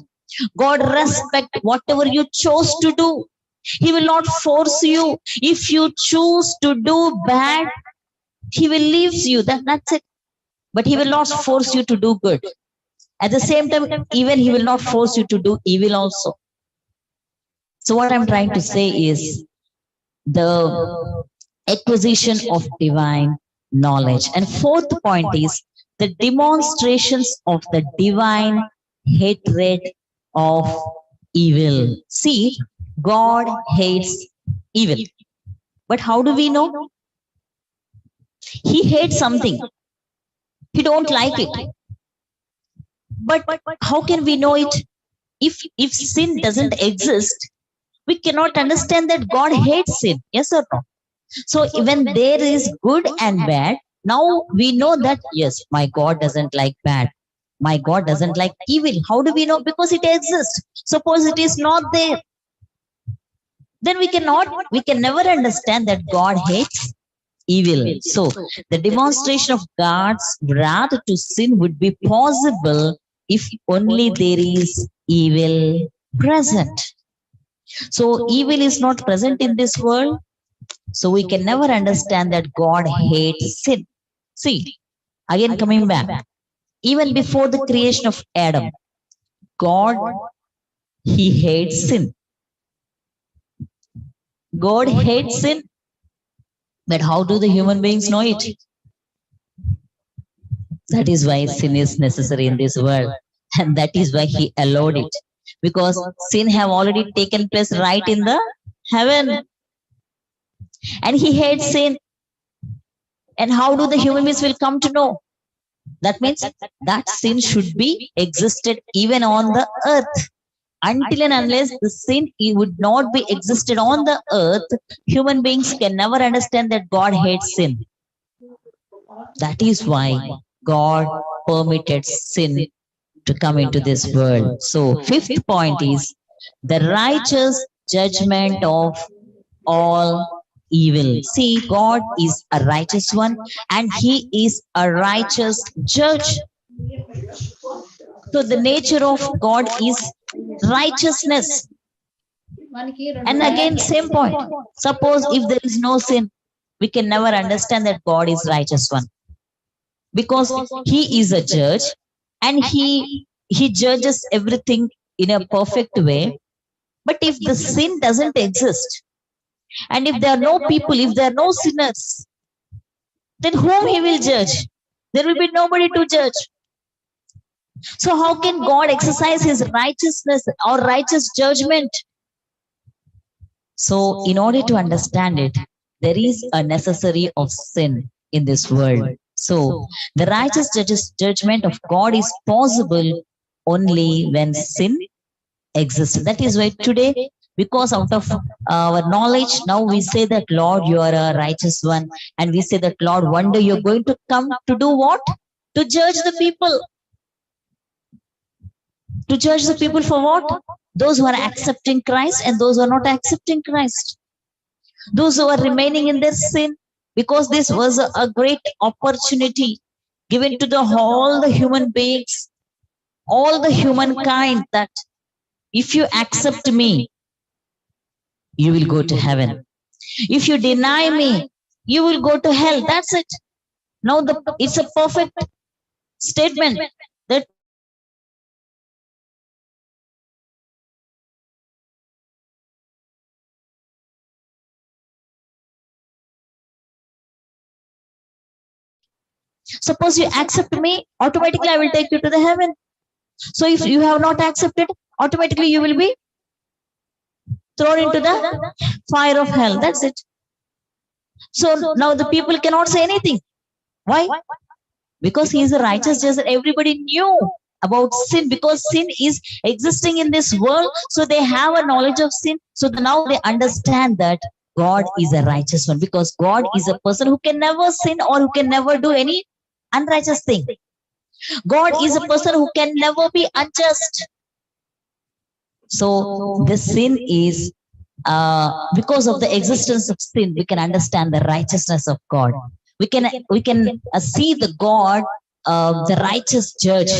God respect whatever you chose to do. He will not force you. If you choose to do bad, He will leave you. That's it. But He will not force you to do good. At the same time, even He will not force you to do evil also. So what I'm trying to say is the acquisition of divine knowledge. And fourth point is the demonstrations of the divine hatred of evil. See, God hates evil. But how do we know? He hates something. He don't like it. But how can we know it? If sin doesn't exist, we cannot understand that God hates sin. Yes or no? So when there is good and bad, now we know that yes, my God doesn't like bad. My God doesn't like evil. How do we know? Because it exists. Suppose it is not there, then we can never understand that God hates evil. So the demonstration of God's wrath to sin would be possible if only there is evil present. So evil is not present in this world. So we can never understand that God hates sin. See, again coming back, even before the creation of Adam, God, He hates sin. God hates sin. But how do the human beings know it? That is why sin is necessary in this world. And that is why He allowed it. Because sin have already taken place right in the heaven. And He hates sin. And how do the human beings will come to know? That means that sin should be existed even on the earth. Until and unless the sin would not be existed on the earth, human beings can never understand that God hates sin. That is why God permitted sin to come into this world. So fifth point is the righteous judgment of all evil. See, God is a righteous one and He is a righteous judge. So the nature of God is righteousness. And again, same point. Suppose if there is no sin, we can never understand that God is righteous one. Because He is a judge and He judges everything in a perfect way. But if the sin doesn't exist, and if there are no people, if there are no sinners, then whom He will judge? There will be nobody to judge. So how can God exercise His righteousness or righteous judgment? So in order to understand it, there is a necessary of sin in this world. So the righteous judgment of God is possible only when sin exists. That is why today, because out of our knowledge, now we say that, Lord, you are a righteous one. And we say that, Lord, one day you're going to come to do what? To judge the people. To judge the people for what? Those who are accepting Christ and those who are not accepting Christ. Those who are remaining in their sin, because this was a great opportunity given to all the human beings, all the humankind, that if you accept me, you will go to heaven. If you deny me, you will go to hell. That's it. Now it's a perfect statement that suppose you accept me, automatically I will take you to the heaven. So if you have not accepted, automatically you will be thrown into the fire of hell. That's it. So now the people cannot say anything. Why? Because he is a righteous judge. Everybody knew about sin because sin is existing in this world. So they have a knowledge of sin. So now they understand that God is a righteous one because God is a person who can never sin or who can never do any unrighteous thing. God is a person who can never be unjust. So the sin is because of the existence of sin, we can understand the righteousness of God. We can see the God, the righteous judge,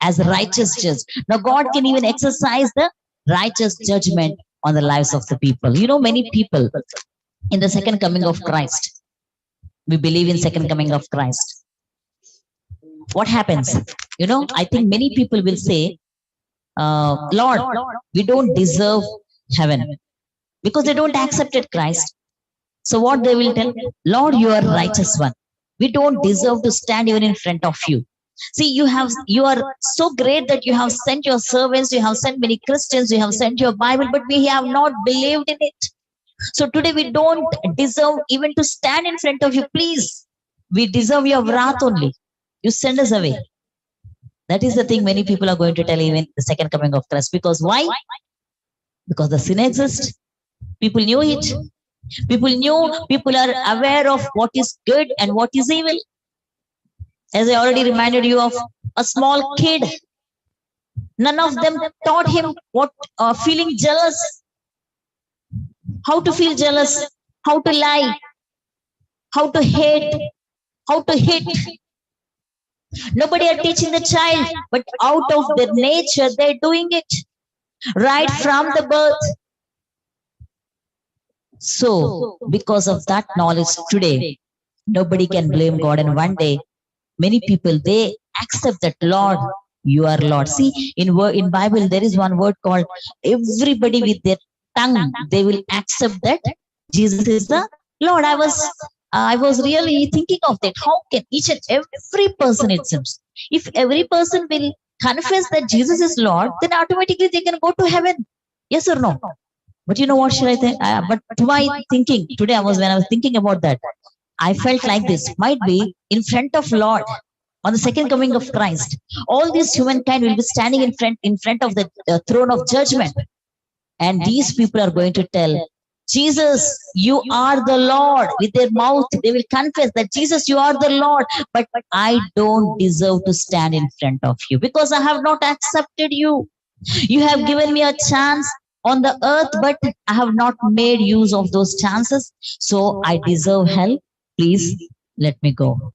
as a righteous judge. Now God can even exercise the righteous judgment on the lives of the people. You know, many people in the second coming of Christ, we believe in second coming of Christ. What happens? You know, I think many people will say, Lord, we don't deserve heaven because they don't accepted Christ. So what they will tell? Lord, you are righteous one. We don't deserve to stand even in front of you. See, you are so great that you have sent your servants, you have sent many Christians, you have sent your Bible, but we have not believed in it. So today we don't deserve even to stand in front of you. Please, we deserve your wrath only. You send us away. That is the thing many people are going to tell even the second coming of Christ. Because why? Because the sin exists. People knew it. People are aware of what is good and what is evil. As I already reminded you of a small kid. None of them taught him what feeling jealous. How to feel jealous. How to lie. How to hate. How to hit. Nobody are teaching the child, but out of their nature, they're doing it right from the birth. So, because of that knowledge today, nobody can blame God. And one day, many people, they accept that, Lord, you are Lord. See, in Bible, there is one word called everybody with their tongue, they will accept that Jesus is the Lord. I was really thinking of that. How can each and every person, it seems, if every person will confess that Jesus is Lord, then automatically they can go to heaven. Yes or no? But you know what should I think? But to my thinking today, when I was thinking about that, I felt like this might be in front of Lord on the second coming of Christ. All this humankind will be standing in front of the throne of judgment, and these people are going to tell, Jesus, you are the Lord. With their mouth, they will confess that Jesus, you are the Lord. But I don't deserve to stand in front of you because I have not accepted you. You have given me a chance on the earth, but I have not made use of those chances. So I deserve hell. Please let me go.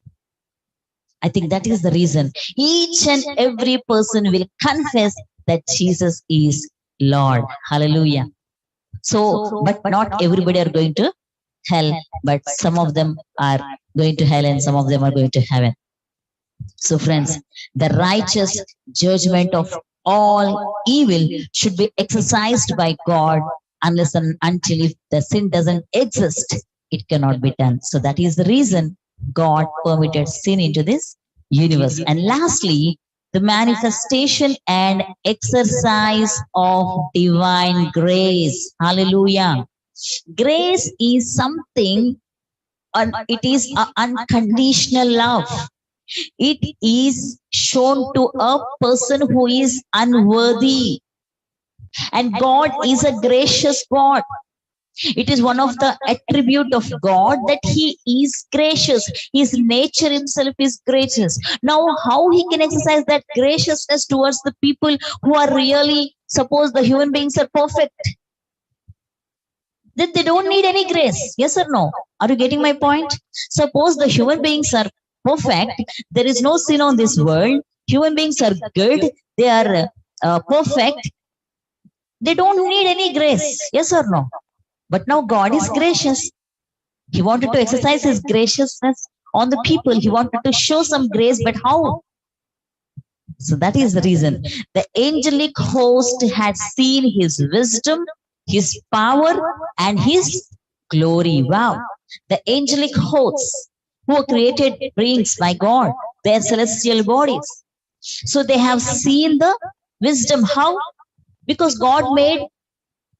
I think that is the reason. Each and every person will confess that Jesus is Lord. Hallelujah. So, but not everybody are going to hell, but some of them are going to hell and some of them are going to heaven. So friends, the righteous judgment of all evil should be exercised by God unless and until if the sin doesn't exist, it cannot be done. So that is the reason God permitted sin into this universe. And lastly, the manifestation and exercise of divine grace. Hallelujah. Grace is something, it is an unconditional love. It is shown to a person who is unworthy. And God is a gracious God. It is one of the attribute of God that he is gracious. His nature himself is gracious. Now, how he can exercise that graciousness towards the people who are really, suppose the human beings are perfect, then they don't need any grace. Yes or no? Are you getting my point? Suppose the human beings are perfect. There is no sin on this world. Human beings are good. They are perfect. They don't need any grace. Yes or no? But now God is gracious. He wanted to exercise his graciousness on the people. He wanted to show some grace, but how? So that is the reason. The angelic host had seen his wisdom, his power, and his glory. Wow. The angelic hosts who were created beings by God, their celestial bodies. So they have seen the wisdom. How? Because God made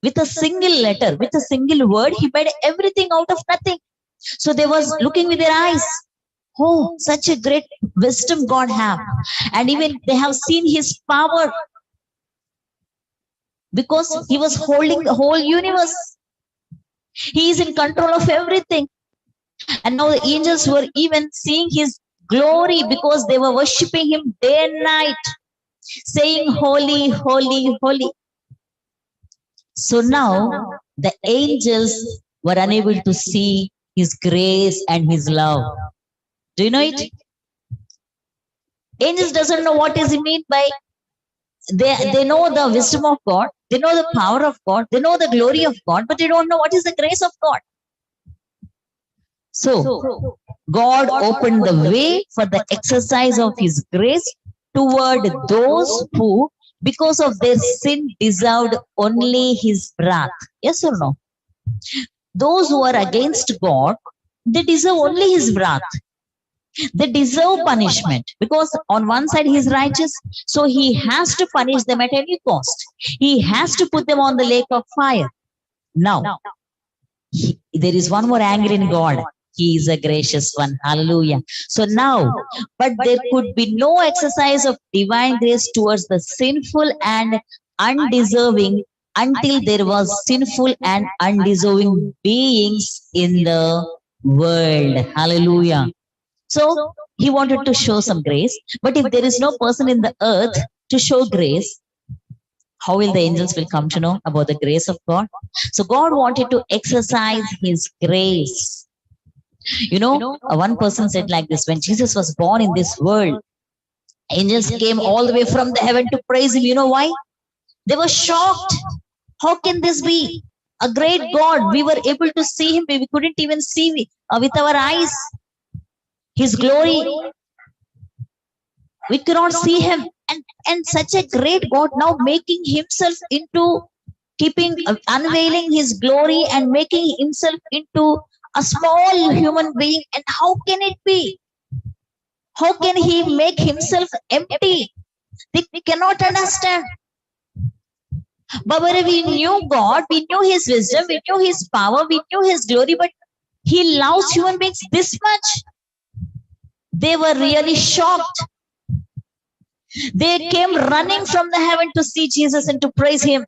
With a single letter, with a single word, he made everything out of nothing. So they was looking with their eyes. Oh, such a great wisdom God have. And even they have seen his power because he was holding the whole universe. He is in control of everything. And now the angels were even seeing his glory because they were worshipping him day and night, saying, holy, holy, holy. So now the angels were unable to see his grace and his love. Do you know it? Angels doesn't know what is it mean by, they know the wisdom of God, they know the power of God, they know the glory of God, but they don't know what is the grace of God. So God opened the way for the exercise of his grace toward those who, because of their sin, deserved only his wrath. Yes or no? Those who are against God, they deserve only his wrath. They deserve punishment because on one side he is righteous, so he has to punish them at any cost. He has to put them on the lake of fire. Now, there is one more anger in God. He is a gracious one. Hallelujah. So now, but there could be no exercise of divine grace towards the sinful and undeserving until there was sinful and undeserving beings in the world. Hallelujah. So he wanted to show some grace, but if there is no person in the earth to show grace, how will the angels will come to know about the grace of God? So God wanted to exercise his grace. You know, one person said like this, when Jesus was born in this world, angels came all the way from the heaven to praise him. You know why? They were shocked. How can this be? A great God. We were able to see him. We couldn't even see with our eyes his glory. We cannot see him. And such a great God now making himself into unveiling his glory and making himself into a small human being. And how can it be? How can he make himself empty? We cannot understand. But when we knew God, we knew his wisdom, we knew his power, we knew his glory, but he loves human beings this much. They were really shocked. They came running from the heaven to see Jesus and to praise him.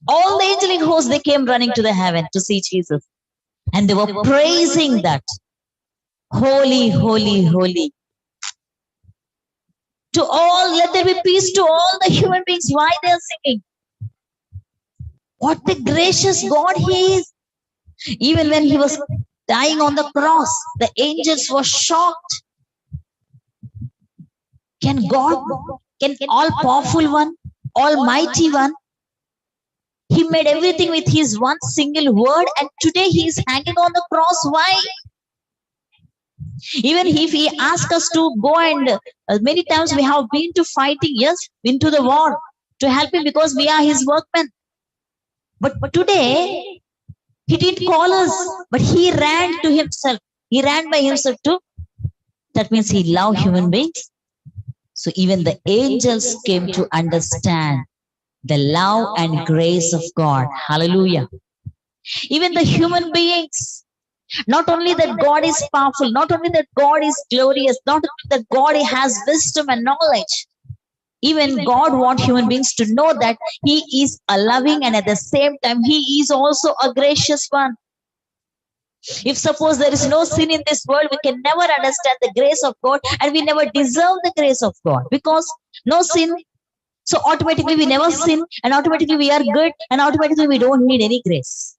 All the angelic hosts, they came running to the heaven to see Jesus. And they were praising that. Holy, holy, holy. To all, let there be peace to all the human beings. Why they are singing? What the gracious God he is. Even when he was dying on the cross, the angels were shocked. Can God, can all-powerful one, almighty one, he made everything with his one single word, and today he is hanging on the cross. Why? Even if he asks us to go and many times we have been to fighting, yes, been to the war to help him because we are his workmen. But today, he didn't call us, but he ran to himself. He ran by himself too. That means he loved human beings. So even the angels came to understand the love and grace of God. Hallelujah. Even the human beings, not only that God is powerful, not only that God is glorious, not only that God has wisdom and knowledge, even God wants human beings to know that he is a loving and at the same time he is also a gracious one. If suppose there is no sin in this world, we can never understand the grace of God and we never deserve the grace of God because no sin. So automatically we never sin and automatically we are good and automatically we don't need any grace.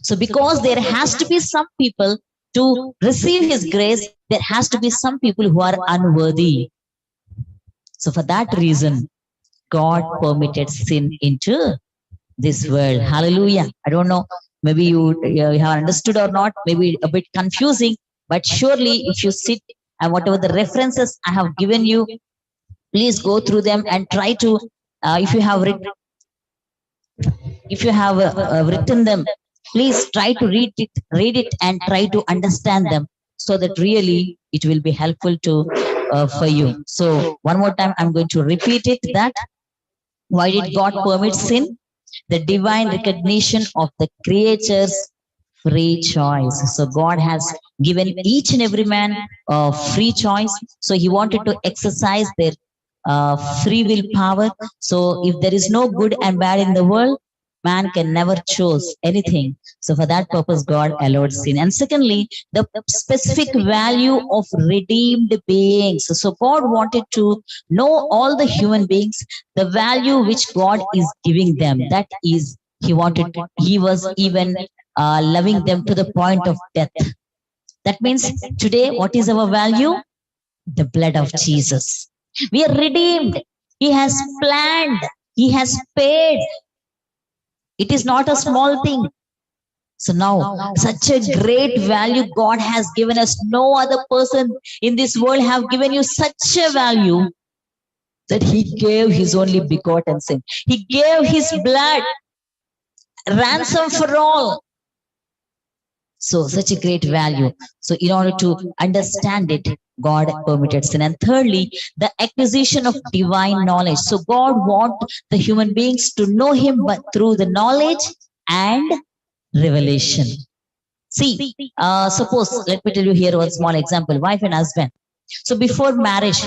So because there has to be some people to receive his grace, there has to be some people who are unworthy. So for that reason, God permitted sin into this world. Hallelujah. I don't know, maybe you have understood or not, maybe a bit confusing, but surely if you sit and whatever the references I have given you, please go through them and try to, if you have written them, please try to read it and try to understand them so that really it will be helpful to for you. So one more time, I'm going to repeat it that Why did God permit sin? The divine recognition of the creature's free choice. So God has given each and every man a free choice. So he wanted to exercise their free will power. So if there is no good and bad in the world, man can never choose anything. So for that purpose, God allowed sin. And secondly, the specific value of redeemed beings. So God wanted to know all the human beings, the value which God is giving them. That is, he was even loving them to the point of death. That means today, what is our value? The blood of Jesus. We are redeemed. He has planned. He has paid. It is not a small thing. So now, such a great value God has given us. No other person in this world have given you such a value that he gave his only begotten son. He gave his blood, ransom for all. So such a great value. So in order to understand it, God permitted sin. And thirdly, the acquisition of divine knowledge. So God wants the human beings to know him, but through the knowledge and revelation. See, suppose, let me tell you here one small example, wife and husband. So before marriage,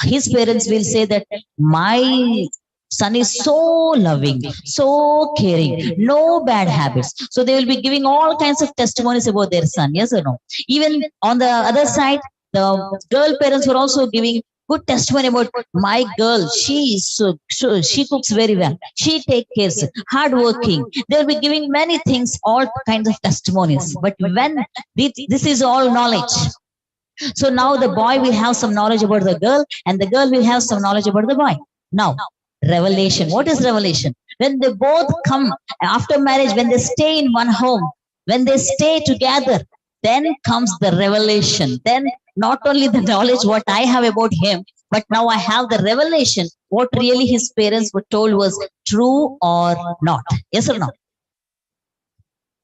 his parents will say that my son is so loving, so caring, no bad habits. So they will be giving all kinds of testimonies about their son, yes or no? Even on the other side, the girl parents were also giving good testimony about my girl. She is so she cooks very well. She takes care, hardworking. They will be giving many things, all kinds of testimonies. But when this is all knowledge. So now the boy will have some knowledge about the girl, and the girl will have some knowledge about the boy. Now, revelation. What is revelation? When they both come after marriage, when they stay in one home, when they stay together, then comes the revelation. Then not only the knowledge what I have about him, but now I have the revelation what really his parents were told was true or not. Yes or no?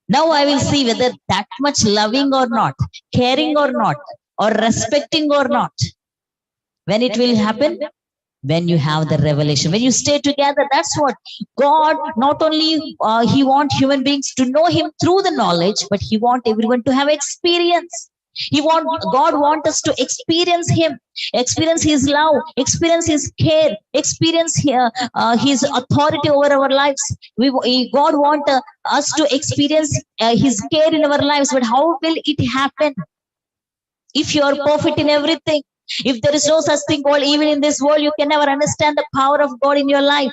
Now I will see whether that much loving or not, caring or not, or respecting or not. When it will happen? When you have the revelation, when you stay together. That's what God, not only he wants human beings to know him through the knowledge, but he wants everyone to have experience. God wants us to experience him, experience his love, experience his care, experience his authority over our lives. God wants us to experience his care in our lives. But how will it happen if you are perfect in everything? If there is no such thing called even in this world, you can never understand the power of God in your life.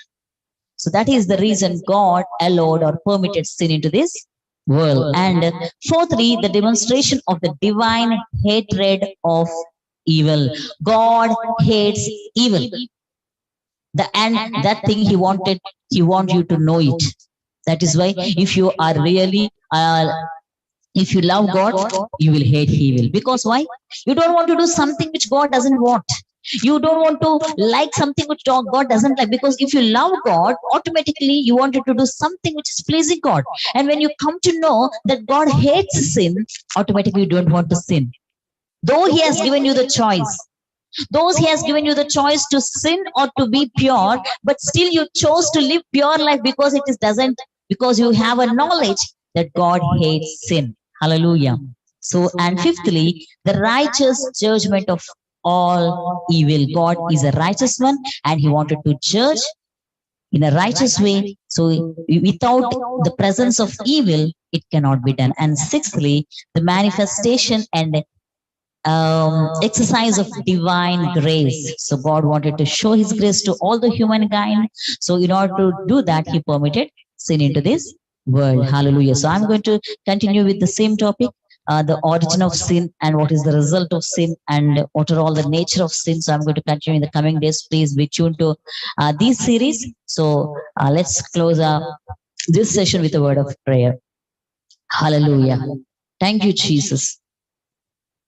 So that is the reason God allowed or permitted sin into this world. And fourthly, the demonstration of the divine hatred of evil. God hates evil. And that thing he wants you to know it. That is why if you are really if you love God, you will hate evil. Because why? You don't want to do something which God doesn't want. You don't want to like something which God doesn't like. Because if you love God, automatically you wanted to do something which is pleasing God. And when you come to know that God hates sin, automatically you don't want to sin. Though he has given you the choice. Though he has given you the choice to sin or to be pure, but still you chose to live pure life because because you have a knowledge that God hates sin. Hallelujah. So, and fifthly, the righteous judgment of all evil. God is a righteous one and he wanted to judge in a righteous way. So without the presence of evil, it cannot be done. And sixthly, the manifestation and exercise of divine grace. So God wanted to show his grace to all the humankind. So in order to do that, he permitted sin into this world. Hallelujah. So I'm going to continue with the same topic, the origin of sin and what is the result of sin and what are all the nature of sin. So I'm going to continue in the coming days. Please be tuned to this series. So let's close this session with a word of prayer. Hallelujah. Thank you, Jesus.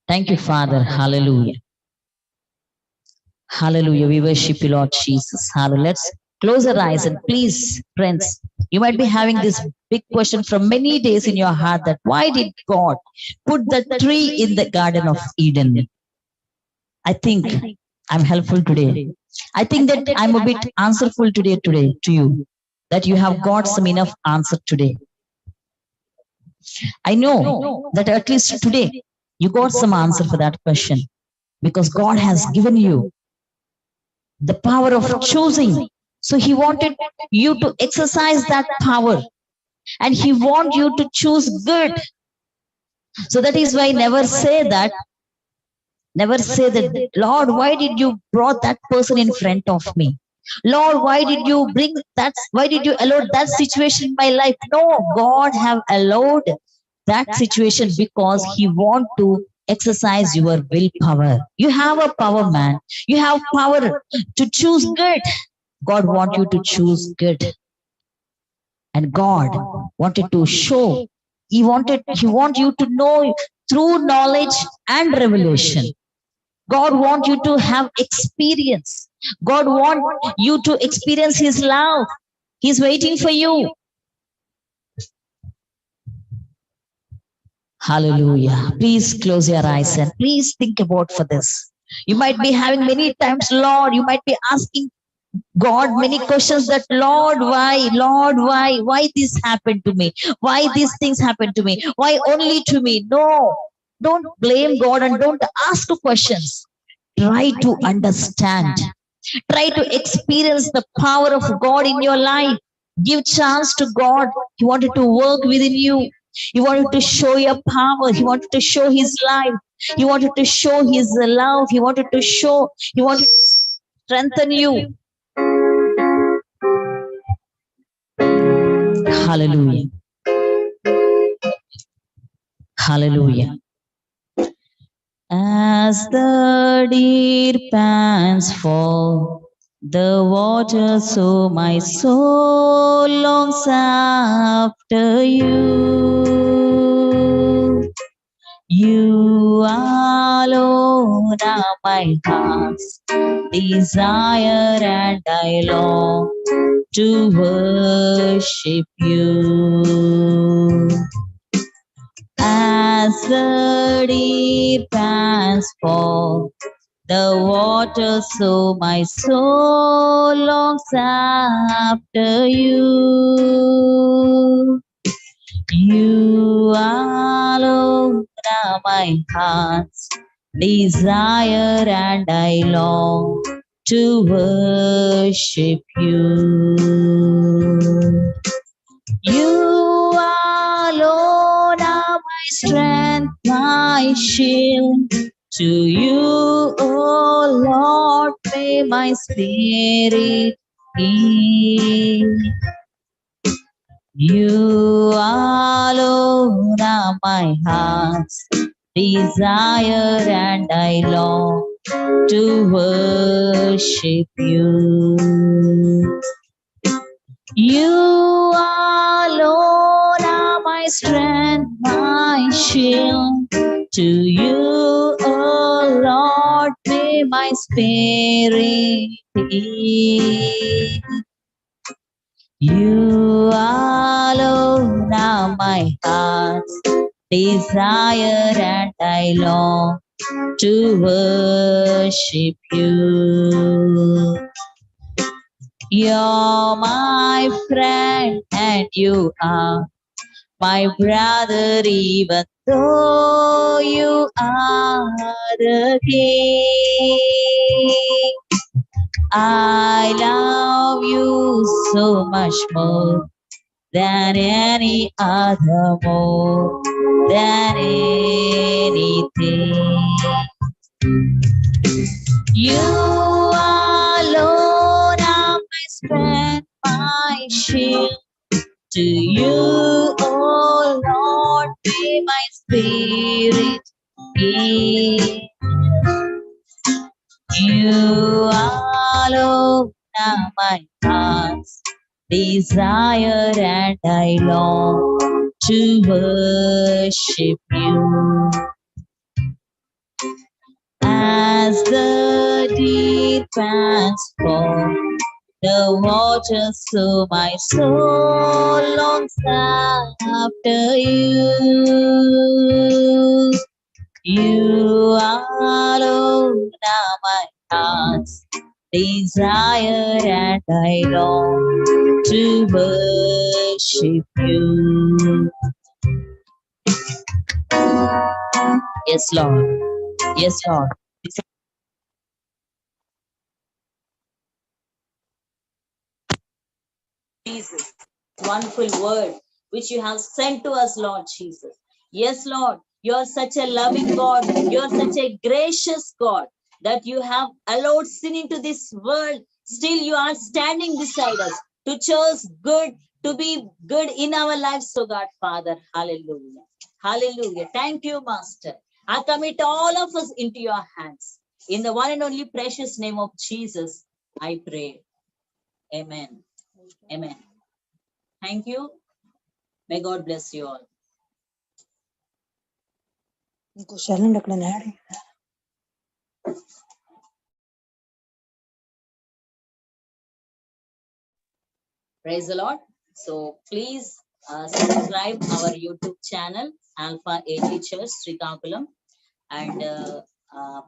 Thank you, Father. Hallelujah. Hallelujah. We worship you, Lord Jesus. Hallelujah. Let's close our eyes and please, friends, you might be having this big question from many days in your heart that why did God put the tree in the Garden of Eden? I think I'm helpful today. I think that I'm a bit answerful today to you, that you have got some enough answer today. I know that at least today you got some answer for that question, because God has given you the power of choosing. So he wanted you to exercise that power, and he wants you to choose good. So that is why never say that, Lord, why did you brought that person in front of me? Lord, why did you bring that? Why did you allow that situation in my life? No, God have allowed that situation because he want to exercise your willpower. You have a power, man. You have power to choose good. God want you to choose good. And God wanted to show. He want you to know through knowledge and revelation. God want you to have experience. God want you to experience his love. He's waiting for you. Hallelujah. Please close your eyes and please think about for this. You might be having many times, Lord, you might be asking God many questions that, Lord, why this happened to me? Why these things happened to me? Why only to me? No, don't blame God and don't ask questions. Try to understand. Try to experience the power of God in your life. Give chance to God. He wanted to work within you. He wanted to show your power. He wanted to show his life. He wanted to show his love. He wanted to strengthen you. Hallelujah. Hallelujah. As the deer pants for the water, so my soul longs after you. You alone are my heart's desire, and I long to worship you. As the deer pants for the water, so my soul longs after you. You alone are my heart's desire, and I long to worship you. You alone are my strength, my shield. To you, O Lord, may my spirit yield. You alone are my heart's desire, and I long to worship you. You alone are my strength, my shield. To you, O Lord, may my spirit yield. You alone are my heart's desire, and I long to worship you. You're my friend and you are my brother, even though you are the king. I love you so much more than any other, more than anything. You alone are my strength, my shield. To you, oh Lord, may my spirit yield. You alone are my heart's desire, and I long to worship you. As the deep pants for the water, so my soul longs after you. You alone are my heart's desire and I long to worship you. Yes, Lord. Yes, Lord. Jesus, wonderful word which you have sent to us, Lord Jesus. Yes, Lord, you are such a loving God. You are such a gracious God that you have allowed sin into this world. Still, you are standing beside us to choose good, to be good in our lives, so God, Father. Hallelujah. Hallelujah. Thank you, Master. I commit all of us into your hands. In the one and only precious name of Jesus, I pray. Amen. Amen. Thank you. May God bless you all. ఇంకో శరణ్ అక్కడ add Praise the Lord. So please subscribe our YouTube channel, Alpha AG Church, Srikakulam. And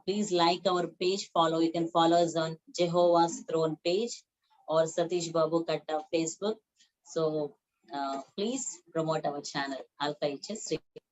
please like our page, follow. You can follow us on Jehovah's Throne page or Satish Babu Katta Facebook. So please promote our channel, Alpha AG Church, Srikakulam.